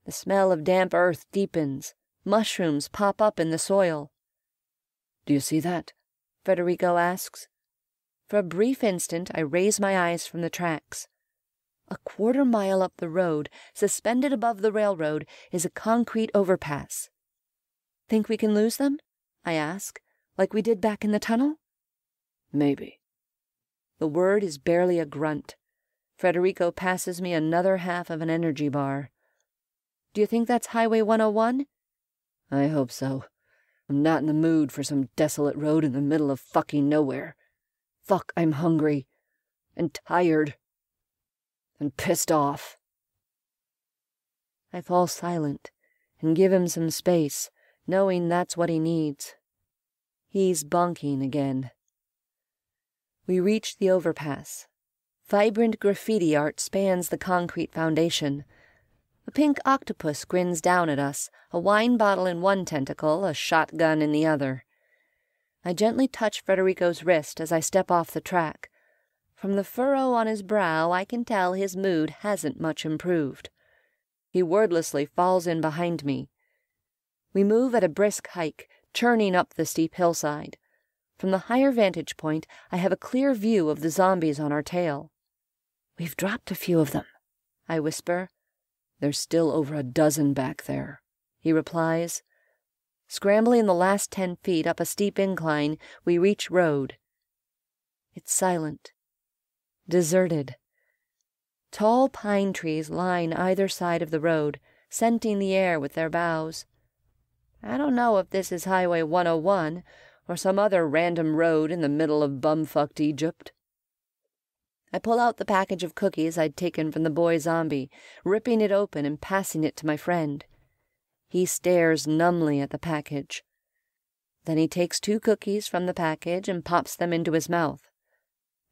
The smell of damp earth deepens. Mushrooms pop up in the soil. "Do you see that?" Federico asks. For a brief instant, I raise my eyes from the tracks. A quarter-mile up the road, suspended above the railroad, is a concrete overpass. "Think we can lose them?" I ask, "like we did back in the tunnel?" "Maybe." The word is barely a grunt. Federico passes me another half of an energy bar. "Do you think that's Highway 101? "I hope so. I'm not in the mood for some desolate road in the middle of fucking nowhere. Fuck, I'm hungry. And tired. And pissed off." I fall silent and give him some space, knowing that's what he needs. He's bonking again. We reach the overpass. Vibrant graffiti art spans the concrete foundation. A pink octopus grins down at us, a wine bottle in one tentacle, a shotgun in the other. I gently touch Federico's wrist as I step off the track. From the furrow on his brow, I can tell his mood hasn't much improved. He wordlessly falls in behind me. We move at a brisk hike, churning up the steep hillside. From the higher vantage point, I have a clear view of the zombies on our tail. "We've dropped a few of them," I whisper. "There's still over a dozen back there," he replies. Scrambling the last 10 feet up a steep incline, we reach road. It's silent. Deserted. Tall pine trees line either side of the road, scenting the air with their boughs. I don't know if this is Highway 101 or some other random road in the middle of bumfucked Egypt. I pull out the package of cookies I'd taken from the boy zombie, ripping it open and passing it to my friend. He stares numbly at the package. Then he takes 2 cookies from the package and pops them into his mouth.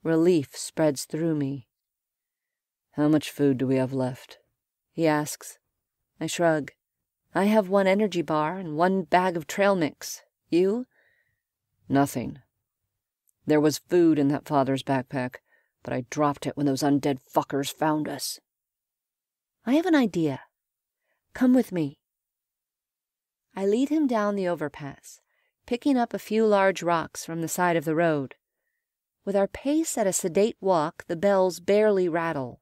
Relief spreads through me. "How much food do we have left?" he asks. I shrug. "I have 1 energy bar and 1 bag of trail mix. You?" "Nothing. There was food in that father's backpack, but I dropped it when those undead fuckers found us." "I have an idea. Come with me." I lead him down the overpass, picking up a few large rocks from the side of the road. With our pace at a sedate walk, the bells barely rattle.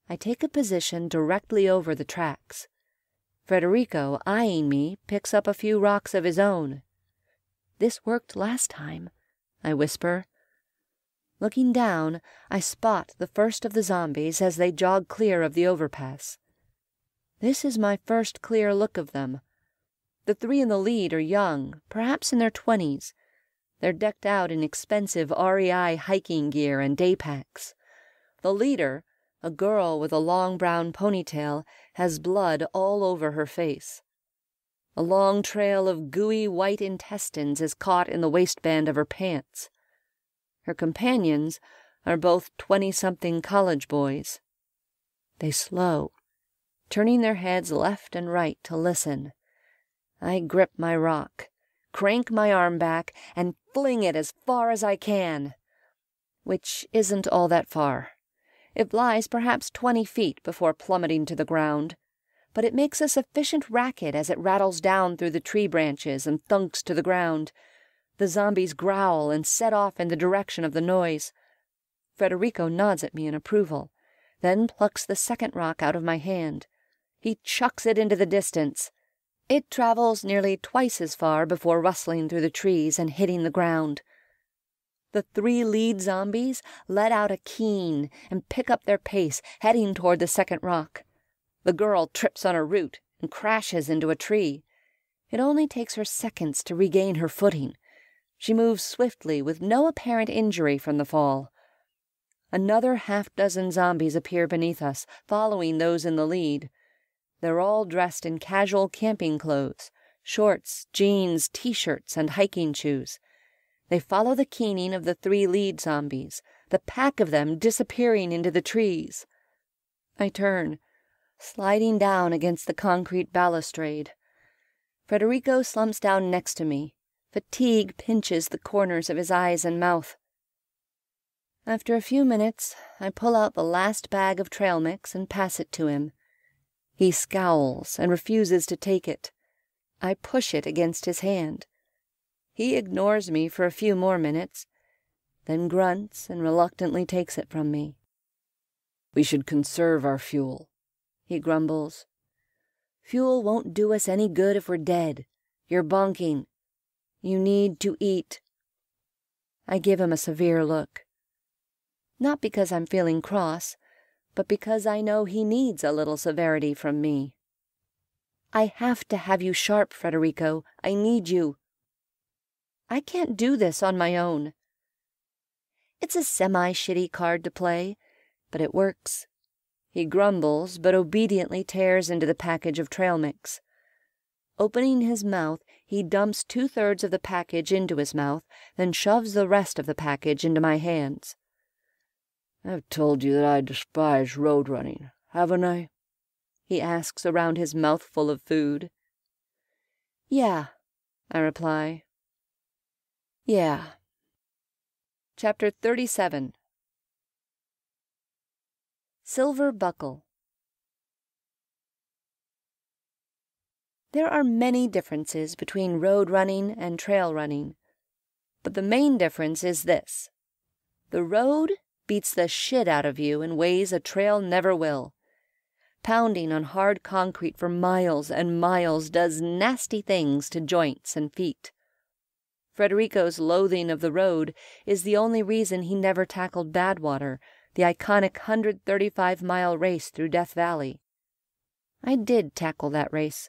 I take a position directly over the tracks. Federico, eyeing me, picks up a few rocks of his own. "This worked last time," I whisper. Looking down, I spot the first of the zombies as they jog clear of the overpass. This is my first clear look of them. The 3 in the lead are young, perhaps in their 20s, They're decked out in expensive REI hiking gear and day packs. The leader, a girl with a long brown ponytail, has blood all over her face. A long trail of gooey white intestines is caught in the waistband of her pants. Her companions are both 20-something college boys. They slow, turning their heads left and right to listen. I grip my rock, crank my arm back, and fling it as far as I can. Which isn't all that far. It lies perhaps 20 feet before plummeting to the ground, but it makes a sufficient racket as it rattles down through the tree branches and thunks to the ground. The zombies growl and set off in the direction of the noise. Federico nods at me in approval, then plucks the second rock out of my hand. He chucks it into the distance. It travels nearly twice as far before rustling through the trees and hitting the ground. The 3 lead zombies let out a keen and pick up their pace, heading toward the second rock. The girl trips on a root and crashes into a tree. It only takes her seconds to regain her footing. She moves swiftly with no apparent injury from the fall. Another half-dozen zombies appear beneath us, following those in the lead. They're all dressed in casual camping clothes, shorts, jeans, t-shirts, and hiking shoes. They follow the keening of the 3 lead zombies, the pack of them disappearing into the trees. I turn, sliding down against the concrete balustrade. Federico slumps down next to me. Fatigue pinches the corners of his eyes and mouth. After a few minutes, I pull out the last bag of trail mix and pass it to him. He scowls and refuses to take it. I push it against his hand. He ignores me for a few more minutes, then grunts and reluctantly takes it from me. "We should conserve our fuel," he grumbles. "Fuel won't do us any good if we're dead. You're bonking. You need to eat." I give him a severe look. Not because I'm feeling cross, but because I know he needs a little severity from me. "I have to have you sharp, Federico. I need you." "I can't do this on my own." It's a semi-shitty card to play, but it works. He grumbles, but obediently tears into the package of trail mix. Opening his mouth, he dumps 2/3 of the package into his mouth, then shoves the rest of the package into my hands. "I've told you that I despise road running, haven't I?" he asks around his mouthful of food. "Yeah," I reply. "Yeah." Chapter 37. Silver Buckle. There are many differences between road running and trail running, but the main difference is this. The road beats the shit out of you in ways a trail never will. Pounding on hard concrete for miles and miles does nasty things to joints and feet. Federico's loathing of the road is the only reason he never tackled Badwater, the iconic 135-mile race through Death Valley. I did tackle that race.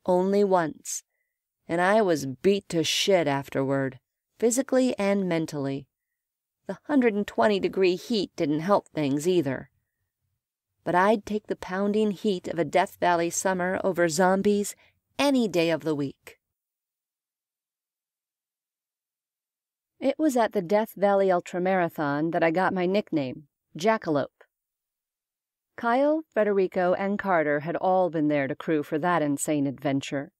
Only once, and I was beat to shit afterward, physically and mentally. The 120-degree heat didn't help things either. But I'd take the pounding heat of a Death Valley summer over zombies any day of the week. It was at the Death Valley Ultra Marathon that I got my nickname, Jackalope. Kyle, Federico, and Carter had all been there to crew for that insane adventure.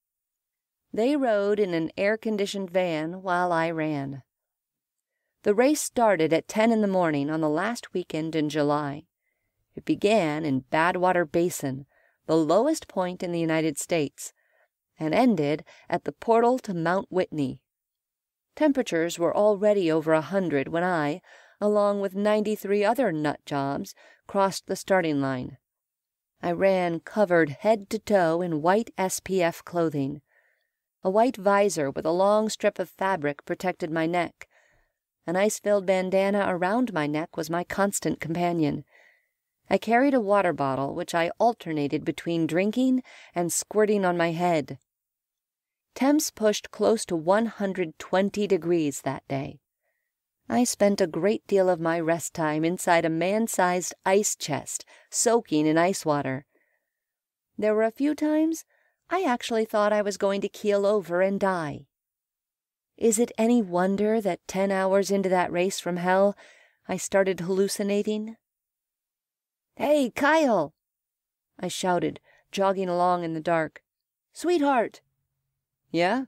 They rode in an air-conditioned van while I ran. The race started at 10 in the morning on the last weekend in July. It began in Badwater Basin, the lowest point in the United States, and ended at the portal to Mount Whitney. Temperatures were already over 100 when I, along with 93 other nut jobs, crossed the starting line. I ran covered head to toe in white SPF clothing. A white visor with a long strip of fabric protected my neck. An ice-filled bandana around my neck was my constant companion. I carried a water bottle, which I alternated between drinking and squirting on my head. Temps pushed close to 120 degrees that day. I spent a great deal of my rest time inside a man-sized ice chest, soaking in ice water. There were a few times I actually thought I was going to keel over and die. Is it any wonder that 10 hours into that race from hell, I started hallucinating? "Hey, Kyle!" I shouted, jogging along in the dark. "Sweetheart!" "Yeah?"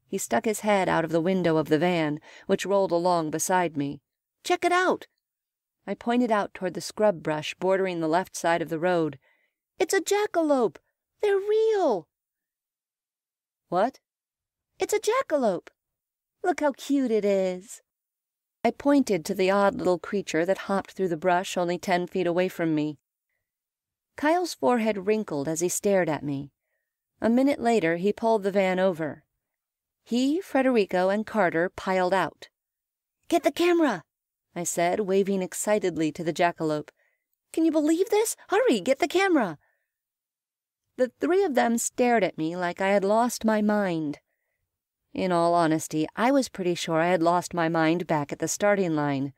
He stuck his head out of the window of the van, which rolled along beside me. "Check it out!" I pointed out toward the scrub brush bordering the left side of the road. "It's a jackalope! They're real!" "What?" "It's a jackalope! Look how cute it is!" I pointed to the odd little creature that hopped through the brush only 10 feet away from me. Kyle's forehead wrinkled as he stared at me. A minute later, he pulled the van over. He, Federico, and Carter piled out. "Get the camera," I said, waving excitedly to the jackalope. "Can you believe this? Hurry, get the camera." The 3 of them stared at me like I had lost my mind. In all honesty, I was pretty sure I had lost my mind back at the starting line.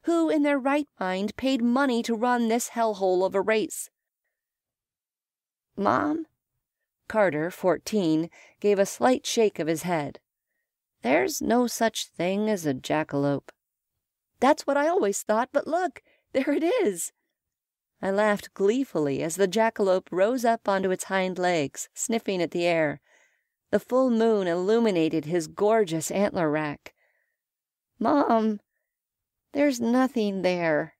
Who in their right mind paid money to run this hellhole of a race? "Mom?" Carter, 14, gave a slight shake of his head. "There's no such thing as a jackalope." "That's what I always thought, but look, there it is." I laughed gleefully as the jackalope rose up onto its hind legs, sniffing at the air. The full moon illuminated his gorgeous antler rack. "Mom, there's nothing there."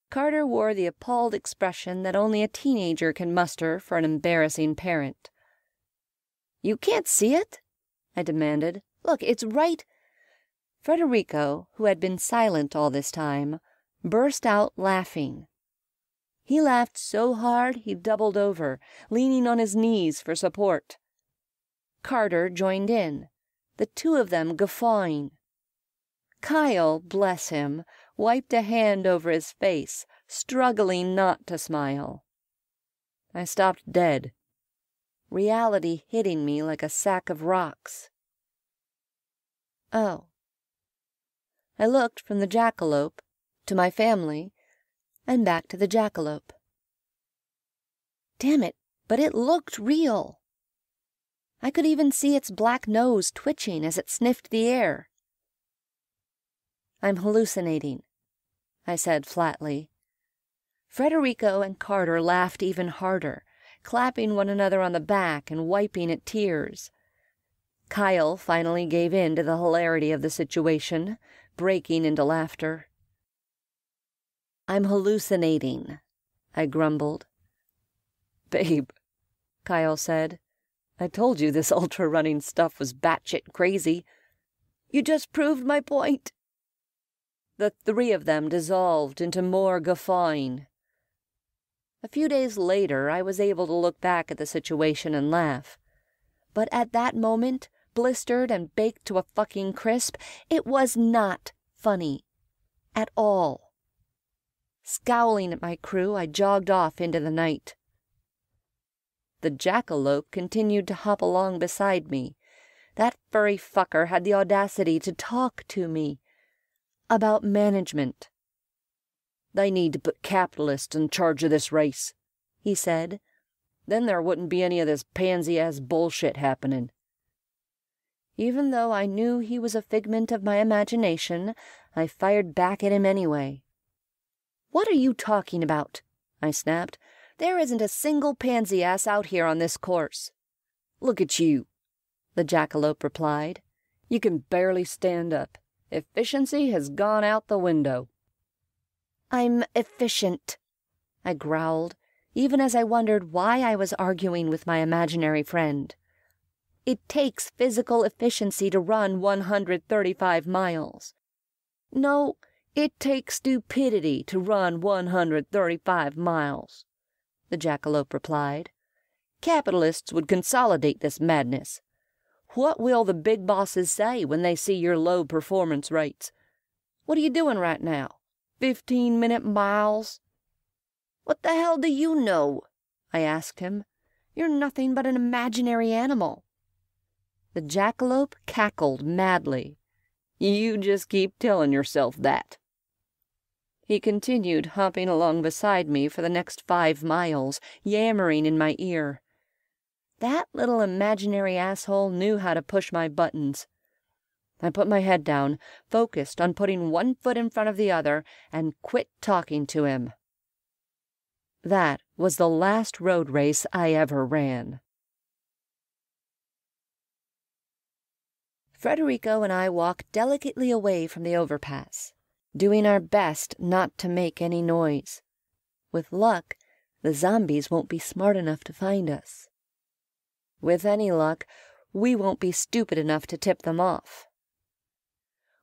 Carter wore the appalled expression that only a teenager can muster for an embarrassing parent. "You can't see it?" I demanded. "Look, it's right—" Federico, who had been silent all this time, burst out laughing. He laughed so hard he doubled over, leaning on his knees for support. Carter joined in, the 2 of them guffawing. Kyle, bless him, wiped a hand over his face, struggling not to smile. I stopped dead, reality hitting me like a sack of rocks. Oh. I looked from the jackalope to my family and back to the jackalope. Damn it, but it looked real. I could even see its black nose twitching as it sniffed the air. "I'm hallucinating," I said flatly. Federico and Carter laughed even harder, clapping one another on the back and wiping at tears. Kyle finally gave in to the hilarity of the situation, breaking into laughter. "I'm hallucinating," I grumbled. "Babe," Kyle said, "I told you this ultra-running stuff was batshit crazy. You just proved my point." The 3 of them dissolved into more guffawing. A few days later, I was able to look back at the situation and laugh. But at that moment, blistered and baked to a fucking crisp, it was not funny. At all. Scowling at my crew, I jogged off into the night. The jackalope continued to hop along beside me. That furry fucker had the audacity to talk to me. About management. "They need to put capitalists in charge of this race," he said. "Then there wouldn't be any of this pansy-ass bullshit happening." Even though I knew he was a figment of my imagination, I fired back at him anyway. "What are you talking about?" I snapped. "There isn't a single pansy-ass out here on this course." "Look at you," the jackalope replied. "You can barely stand up. Efficiency has gone out the window." "I'm efficient," I growled, even as I wondered why I was arguing with my imaginary friend. "It takes physical efficiency to run 135 miles. "No, it takes stupidity to run 135 miles, the jackalope replied. "Capitalists would consolidate this madness. What will the big bosses say when they see your low performance rates? What are you doing right now? 15-minute miles?" "What the hell do you know?" I asked him. "You're nothing but an imaginary animal." The jackalope cackled madly. "You just keep telling yourself that." He continued hopping along beside me for the next 5 miles, yammering in my ear. That little imaginary asshole knew how to push my buttons. I put my head down, focused on putting one foot in front of the other, and quit talking to him. That was the last road race I ever ran. Federico and I walked delicately away from the overpass, doing our best not to make any noise. With luck, the zombies won't be smart enough to find us. With any luck, we won't be stupid enough to tip them off.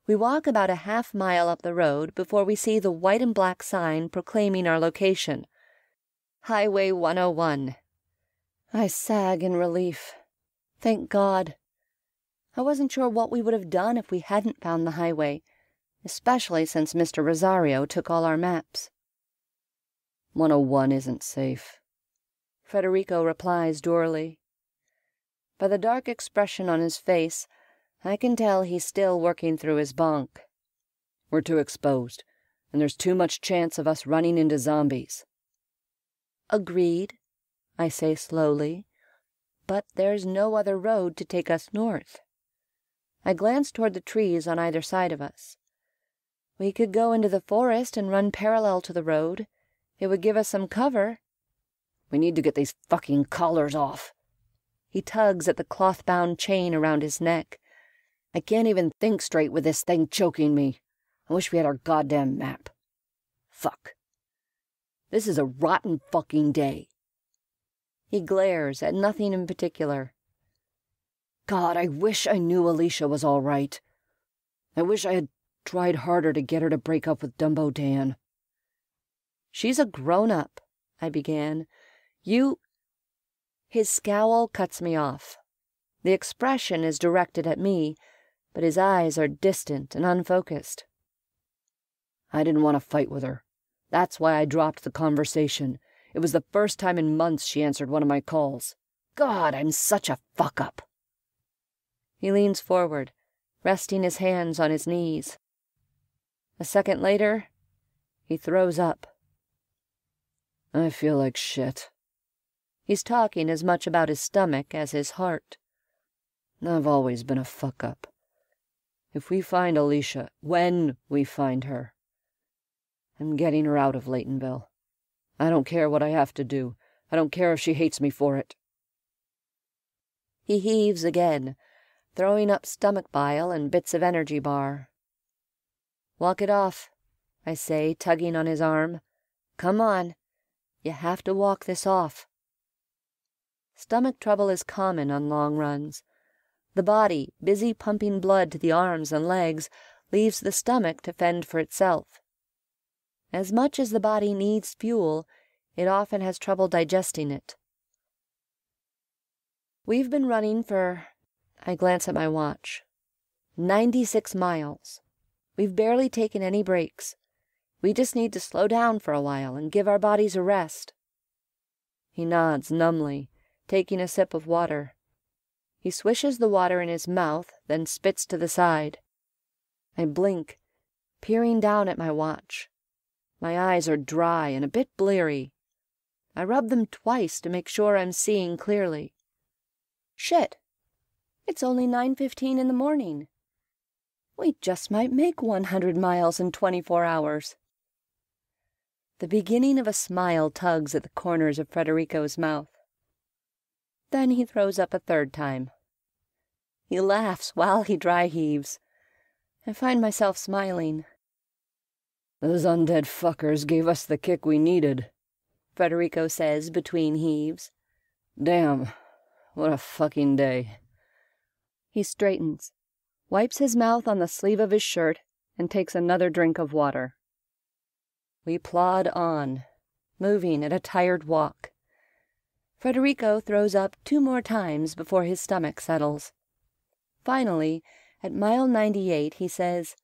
We walk about a half-mile up the road before we see the white and black sign proclaiming our location. Highway 101. I sag in relief. Thank God. I wasn't sure what we would have done if we hadn't found the highway, especially since Mr. Rosario took all our maps. 101 isn't safe, Federico replies dourly. By the dark expression on his face, I can tell he's still working through his bunk. We're too exposed, and there's too much chance of us running into zombies. Agreed, I say slowly, but there's no other road to take us north. I glance toward the trees on either side of us. We could go into the forest and run parallel to the road. It would give us some cover. We need to get these fucking collars off. He tugs at the cloth-bound chain around his neck. I can't even think straight with this thing choking me. I wish we had our goddamn map. Fuck. This is a rotten fucking day. He glares at nothing in particular. God, I wish I knew Alicia was all right. I wish I had tried harder to get her to break up with Dumbo Dan. She's a grown-up, I began. His scowl cuts me off. The expression is directed at me, but his eyes are distant and unfocused. I didn't want to fight with her. That's why I dropped the conversation. It was the first time in months she answered one of my calls. God, I'm such a fuck-up. He leans forward, resting his hands on his knees. A second later, he throws up. I feel like shit. He's talking as much about his stomach as his heart. I've always been a fuck-up. If we find Alicia, when we find her, I'm getting her out of Laytonville. I don't care what I have to do. I don't care if she hates me for it. He heaves again, throwing up stomach bile and bits of energy bar. Walk it off, I say, tugging on his arm. Come on. You have to walk this off. Stomach trouble is common on long runs. The body, busy pumping blood to the arms and legs, leaves the stomach to fend for itself. As much as the body needs fuel, it often has trouble digesting it. We've been running for, I glance at my watch, 96 miles. We've barely taken any breaks. We just need to slow down for a while and give our bodies a rest. He nods numbly, taking a sip of water. He swishes the water in his mouth, then spits to the side. I blink, peering down at my watch. My eyes are dry and a bit bleary. I rub them twice to make sure I'm seeing clearly. Shit! It's only 9:15 in the morning. We just might make 100 miles in 24 hours. The beginning of a smile tugs at the corners of Federico's mouth. Then he throws up a third time. He laughs while he dry heaves. I find myself smiling. Those undead fuckers gave us the kick we needed, Federico says between heaves. Damn, what a fucking day. He straightens, wipes his mouth on the sleeve of his shirt, and takes another drink of water. We plod on, moving at a tired walk. Federico throws up 2 more times before his stomach settles. Finally, at mile 98, he says,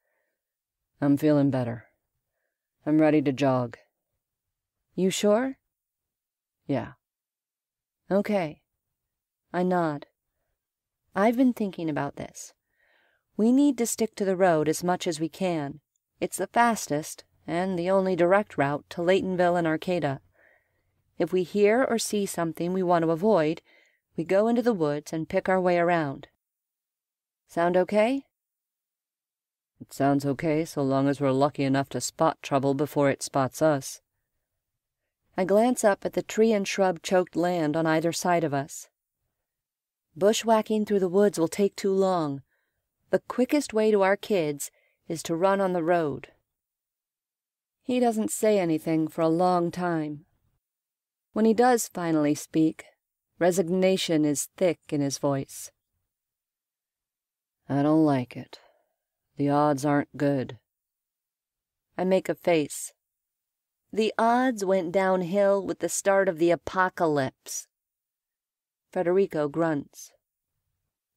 I'm feeling better. I'm ready to jog. You sure? Yeah. Okay. I nod. I've been thinking about this. We need to stick to the road as much as we can. It's the fastest and the only direct route to Laytonville and Arcata. If we hear or see something we want to avoid, we go into the woods and pick our way around. Sound okay? It sounds okay so long as we're lucky enough to spot trouble before it spots us. I glance up at the tree and shrub-choked land on either side of us. Bushwhacking through the woods will take too long. The quickest way to our kids is to run on the road. He doesn't say anything for a long time. When he does finally speak, resignation is thick in his voice. I don't like it. The odds aren't good. I make a face. The odds went downhill with the start of the apocalypse. Federico grunts.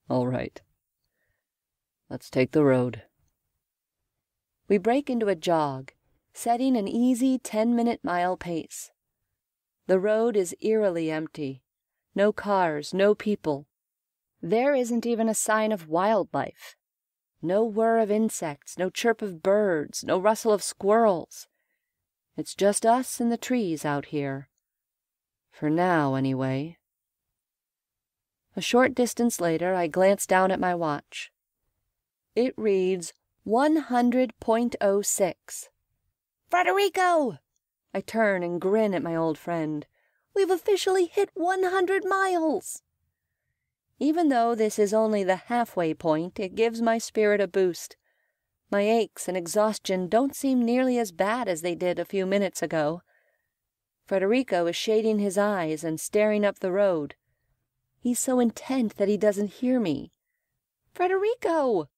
All right. Let's take the road. We break into a jog, setting an easy 10-minute mile pace. The road is eerily empty. No cars, no people. There isn't even a sign of wildlife. No whir of insects, no chirp of birds, no rustle of squirrels. It's just us and the trees out here. For now, anyway. A short distance later, I glance down at my watch. It reads 100.06. Federico! I turn and grin at my old friend. We've officially hit 100 miles! Even though this is only the halfway point, it gives my spirit a boost. My aches and exhaustion don't seem nearly as bad as they did a few minutes ago. Federico is shading his eyes and staring up the road. He's so intent that he doesn't hear me. Federico!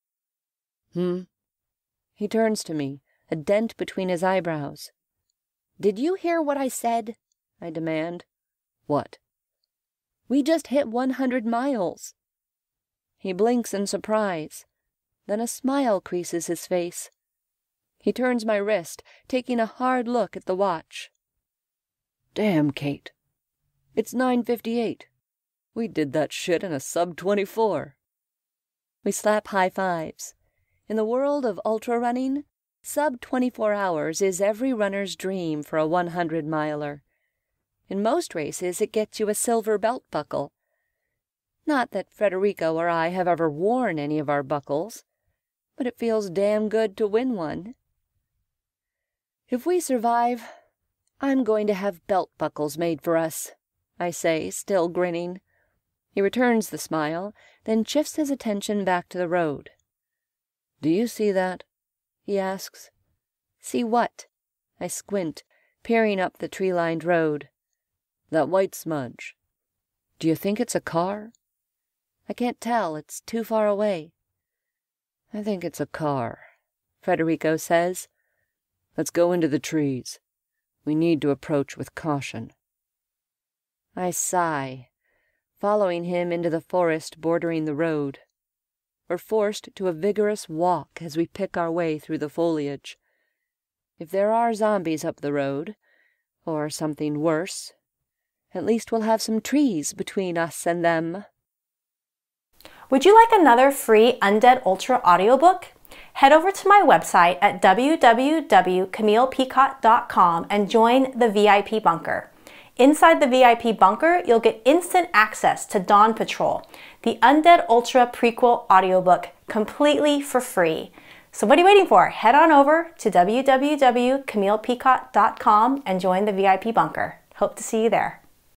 He turns to me, a dent between his eyebrows. Did you hear what I said? I demand. What? We just hit 100 miles. He blinks in surprise. Then a smile creases his face. He turns my wrist, taking a hard look at the watch. Damn, Kate. It's 9:58. We did that shit in a sub-24. We slap high fives. In the world of ultra running, sub-24 hours is every runner's dream for a 100-miler. In most races, it gets you a silver belt buckle. Not that Federico or I have ever worn any of our buckles, but it feels damn good to win one. If we survive, I'm going to have belt buckles made for us, I say, still grinning. He returns the smile, then shifts his attention back to the road. Do you see that? He asks. See what? I squint, peering up the tree-lined road. That white smudge. Do you think it's a car? I can't tell. It's too far away. I think it's a car, Federico says. Let's go into the trees. We need to approach with caution. I sigh, following him into the forest bordering the road. We're forced to a vigorous walk as we pick our way through the foliage. If there are zombies up the road, or something worse, at least we'll have some trees between us and them. Would you like another free Undead Ultra audiobook? Head over to my website at www.camillepicott.com and join the VIP Bunker. Inside the VIP Bunker, you'll get instant access to Dawn Patrol, the Undead Ultra prequel audiobook, completely for free. So what are you waiting for? Head on over to www.camillepicott.com and join the VIP Bunker. Hope to see you there.